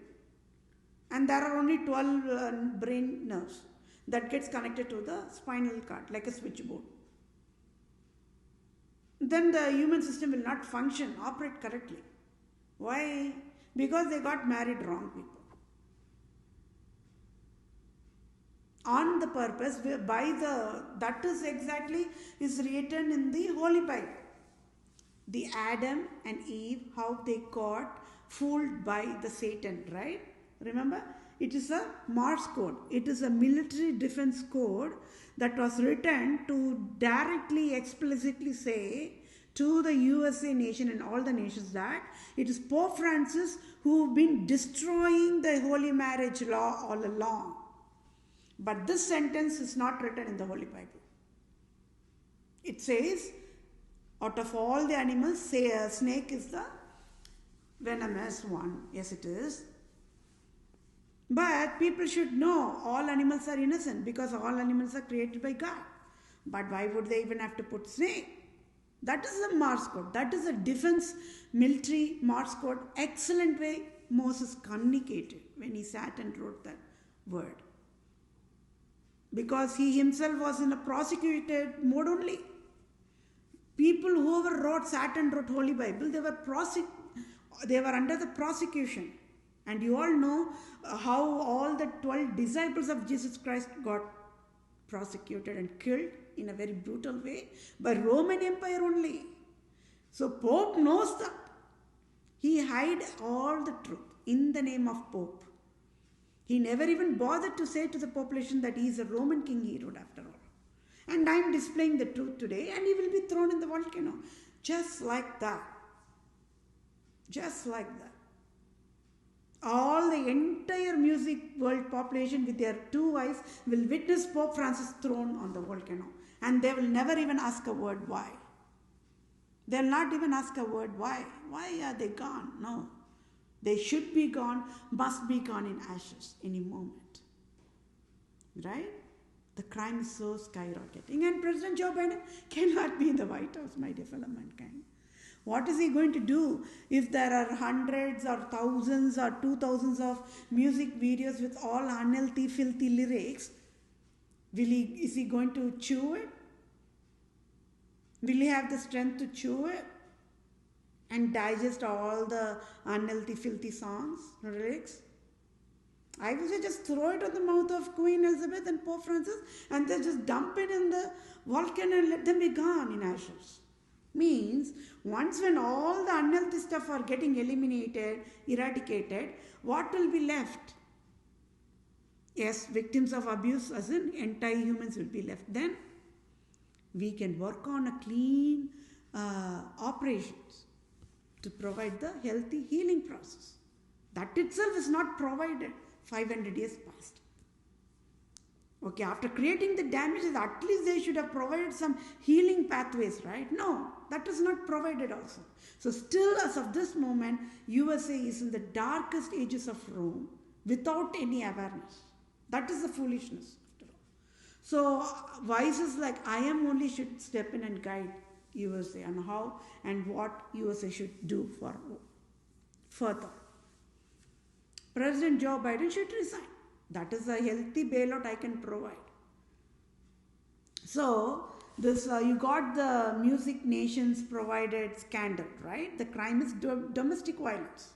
And there are only 12 brain nerves that gets connected to the spinal cord like a switchboard. Then the human system will not function, operate correctly. Why? Because they got married wrong people. On the purpose, that is exactly is written in the Holy Bible. The Adam and Eve, how they got fooled by the Satan, right? Remember, it is a Morse code. It is a military defense code that was written to directly, explicitly say to the USA nation and all the nations that it is Pope Francis who have been destroying the holy marriage law all along. But this sentence is not written in the Holy Bible. It says, out of all the animals, say a snake is the venomous one. Yes, it is. But people should know all animals are innocent because all animals are created by God. But why would they even have to put snake? That is a Morse code. That is a defense military Morse code. Excellent way Moses communicated when he sat and wrote that word. Because he himself was in a prosecuted mode only. People whoever sat and wrote Holy Bible, they were under the prosecution. And you all know how all the 12 disciples of Jesus Christ got prosecuted and killed in a very brutal way by Roman Empire only. So Pope knows that. He hid all the truth in the name of Pope. He never even bothered to say to the population that he is a Roman king Herod after all. And I am displaying the truth today and he will be thrown in the volcano. Just like that. Just like that. All the entire music world population with their 2 eyes will witness Pope Francis thrown on the volcano. And they will never even ask a word why. They will not even ask a word why. Why are they gone? No. They should be gone, must be gone in ashes any moment. Right? The crime is so skyrocketing. And President Joe Biden cannot be in the White House, my dear fellow mankind. What is he going to do if there are hundreds or thousands or 2,000s of music videos with all unhealthy, filthy lyrics? Is he going to chew it? Will he have the strength to chew it and digest all the unhealthy, filthy songs, lyrics? I would say just throw it on the mouth of Queen Elizabeth and Pope Francis and then just dump it in the volcano and let them be gone in ashes. Means, once when all the unhealthy stuff are getting eliminated, eradicated, what will be left? Yes, victims of abuse as in entire humans will be left. Then we can work on a clean operations to provide the healthy healing process. That itself is not provided 500 years past. Okay, after creating the damages, at least they should have provided some healing pathways, right? No, that is not provided also. So still as of this moment, USA is in the darkest ages of Rome without any awareness. That is the foolishness after all. So voices like I am only should step in and guide USA on how and what USA should do for further. President Joe Biden should resign. That is a healthy bailout I can provide. So, this you got the Music Nations provided scandal, right? The crime is domestic violence.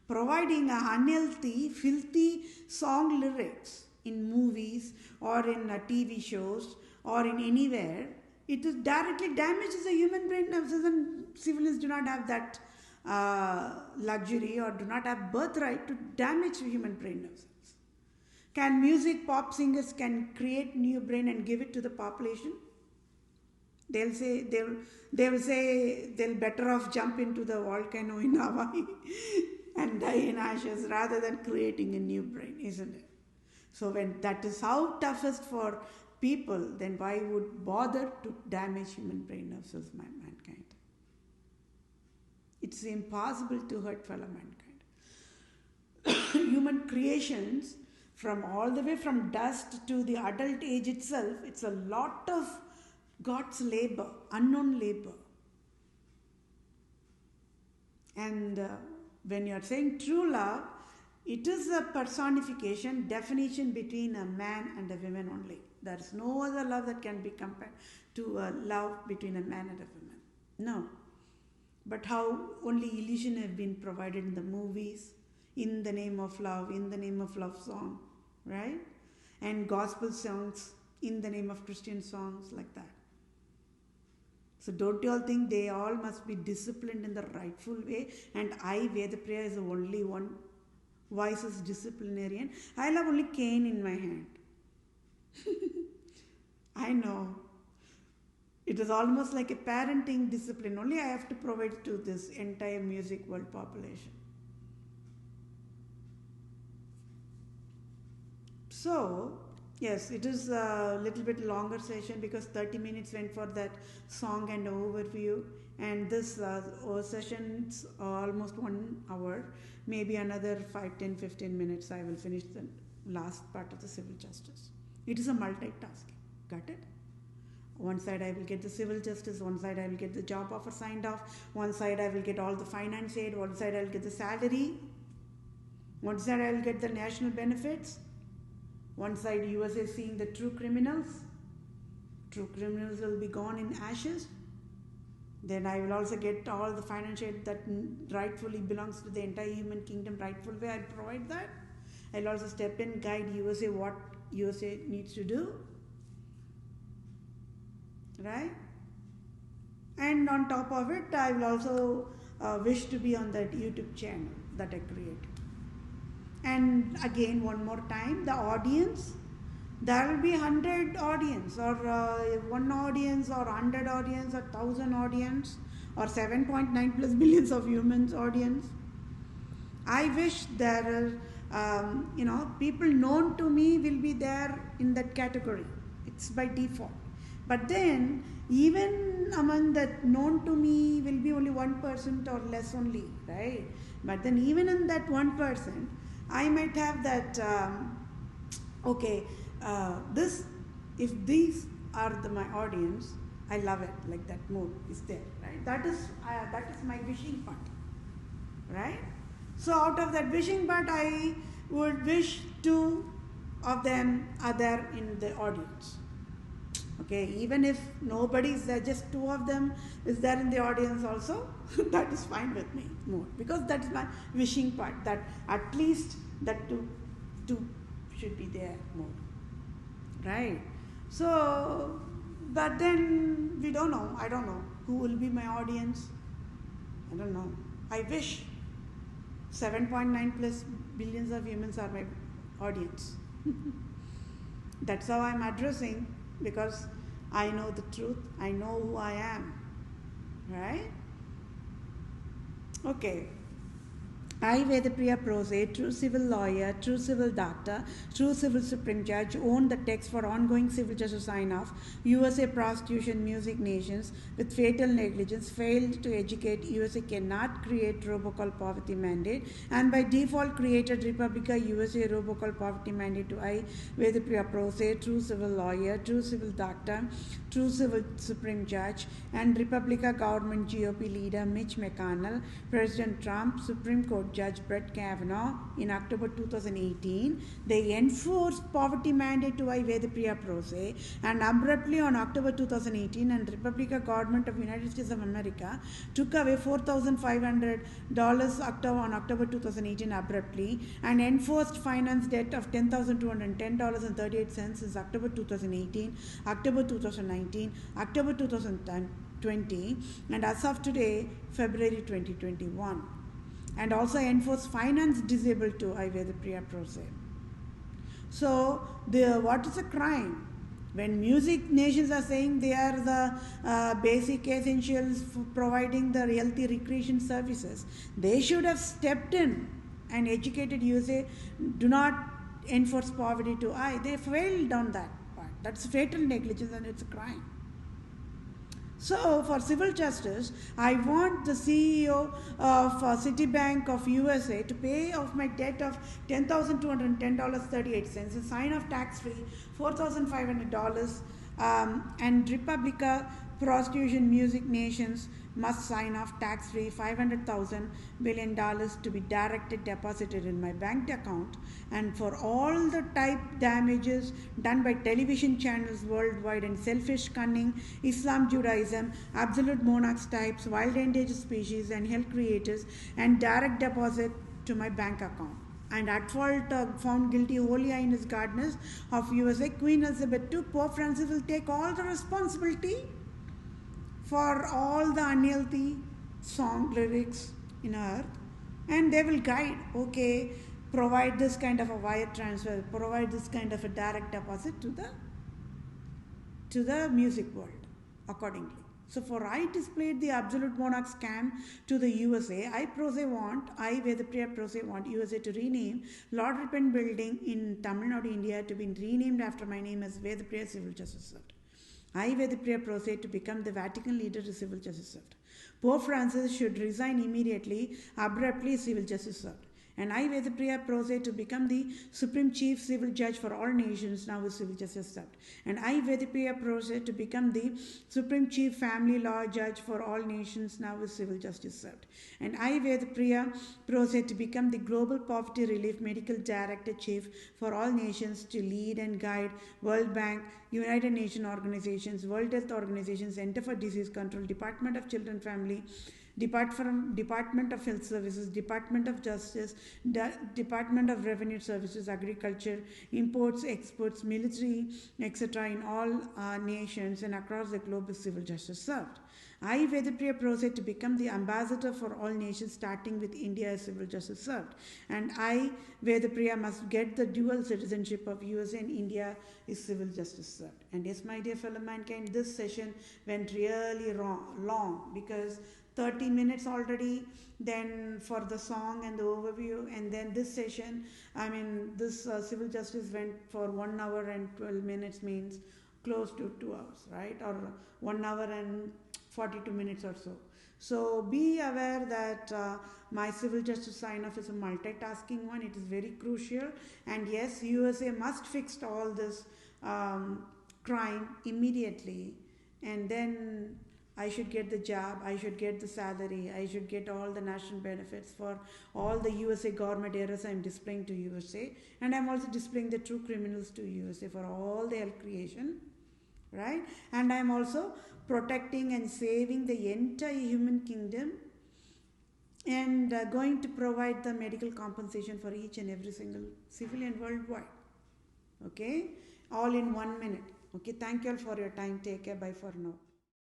Providing a unhealthy, filthy song lyrics in movies or in TV shows or in anywhere, it is directly damages the human brain, and civilians do not have that luxury or do not have birthright to damage human brain nerve cells. Can music pop singers can create new brain and give it to the population? They'll will say they'll better off jump into the volcano in Hawaii and die in ashes rather than creating a new brain, isn't it? So when that is how toughest for people, then why would bother to damage human brain nerve cells, mankind? It's impossible to hurt fellow mankind. Human creations, from all the way from dust to the adult age itself, it's a lot of God's labor, unknown labor. And when you're saying true love, it is a personification, definition between a man and a woman only. There's no other love that can be compared to a love between a man and a woman. No. But how only illusion have been provided in the movies, in the name of love song, right? And gospel songs in the name of Christian songs like that. So don't you all think they all must be disciplined in the rightful way? And I, Vedapriya, is the only one voice is disciplinarian. I'll have only cane in my hand. I know. It is almost like a parenting discipline. Only I have to provide to this entire music world population. So, yes, it is a little bit longer session because 30 minutes went for that song and overview. And this session is almost 1 hour. Maybe another 5, 10, 15 minutes I will finish the last part of the civil justice. It is a multitasking. Got it? One side I will get the civil justice, one side I will get the job offer signed off, one side I will get all the finance aid, one side I will get the salary, one side I will get the national benefits, one side USA seeing the true criminals. True criminals will be gone in ashes. Then I will also get all the financial aid that rightfully belongs to the entire human kingdom, rightful way. I'll provide that. I'll also step in, guide USA what USA needs to do. Right? And on top of it, I will also wish to be on that YouTube channel that I created. And again, one more time, the audience, there will be 100 audience or 1 audience or 100 audience or 1,000 audience or 7.9 plus billions of humans audience. I wish there are, people known to me will be there in that category. It's by default. But then, even among that known to me will be only 1% or less only, right? But then even in that 1%, I might have that, if these are my audience, I love it. Like that mood is there, right? That is my wishing part, right? So out of that wishing part, I would wish two of them are there in the audience. Okay, even if nobody is there, just two of them is there in the audience also, that is fine with me more, because that is my wishing part, that at least that two should be there more, right? So, but then we don't know. I don't know who will be my audience. I don't know. I wish 7.9 plus billions of humans are my audience. That's how I'm addressing, because I know the truth. I know who I am. Right? Okay. I, Vedapriya Prose, true civil lawyer, true civil doctor, true civil supreme judge, own the text for ongoing civil justice sign-off, USA prostitution music nations with fatal negligence, failed to educate, USA cannot create robocall poverty mandate, and by default created Republica USA robocall poverty mandate to I, Vedapriya Prose, true civil lawyer, true civil doctor, true civil supreme judge, and Republica government GOP leader Mitch McConnell, President Trump, Supreme Court Judge Brett Kavanaugh in October 2018. They enforced poverty mandate to I, Vedapriya Prose, and abruptly on October 2018, and Republican government of United States of America took away $4,500 on October 2018 abruptly, and enforced finance debt of $10,210.38 since October 2018, October 2019, October 2020, and as of today, February 2021. And also enforce finance disabled to I, Vedapriya Prose. So, what is a crime? When music nations are saying they are the basic essentials for providing the healthy recreation services, they should have stepped in and educated USA. Do not enforce poverty to I. They failed on that part. That's fatal negligence and it's a crime. So, for civil justice, I want the CEO of Citibank of USA to pay off my debt of $10,210.38 and sign off tax-free $4,500, and Republica prostitution music nations must sign off tax-free $500,000 billion to be directly deposited in my bank account, and for all the type damages done by television channels worldwide and selfish cunning, Islam, Judaism, absolute monarchs types, wild endangered species and health creators, and direct deposit to my bank account. And at fault found guilty Holy Highness Gardeners of USA, Queen Elizabeth II, Pope Francis will take all the responsibility for all the unhealthy song lyrics in earth, and they will guide, okay, provide this kind of a wire transfer, provide this kind of a direct deposit to the music world accordingly. So for I displayed the absolute monarch scam to the USA, I, Vedapriya Prose want USA to rename Lord Ripon Building in Tamil Nadu, India to be renamed after my name as Vedapriya Civil Justice Served. I, Vedapriya Prose to become the Vatican leader to civil justice served. Pope Francis should resign immediately, abruptly civil justice served. And I, Vedapriya Prose to become the Supreme Chief Civil Judge for all nations, now with civil justice served. And I, Vedapriya Prose to become the Supreme Chief Family Law Judge for all nations, now with civil justice served. And I, Vedapriya Prose to become the Global Poverty Relief Medical Director Chief for all nations to lead and guide World Bank, United Nations organizations, World Health Organization, Center for Disease Control, Department of Children Family, Department of Health Services, Department of Justice, Department of Revenue Services, Agriculture, Imports, Exports, Military, etc. in all nations and across the globe with civil justice served. I, Vedapriya Prose to become the ambassador for all nations, starting with India as civil justice served. And I, Vedapriya, must get the dual citizenship of USA and India is civil justice served. And yes, my dear fellow mankind, this session went really long because 30 minutes already, then for the song and the overview, and then this session, this civil justice went for 1 hour and 12 minutes, means close to 2 hours, right? Or 1 hour and 42 minutes or so. So be aware that my civil justice sign-off is a multitasking one. It is very crucial. And yes, USA must fix all this crime immediately. and then I should get the job, I should get the salary, I should get all the national benefits for all the USA government errors I'm displaying to USA, and I'm also displaying the true criminals to USA for all the hell creation, right? And I'm also protecting and saving the entire human kingdom, and going to provide the medical compensation for each and every single civilian worldwide. Okay, all in 1 minute. Okay, thank you all for your time. Take care. Bye for now.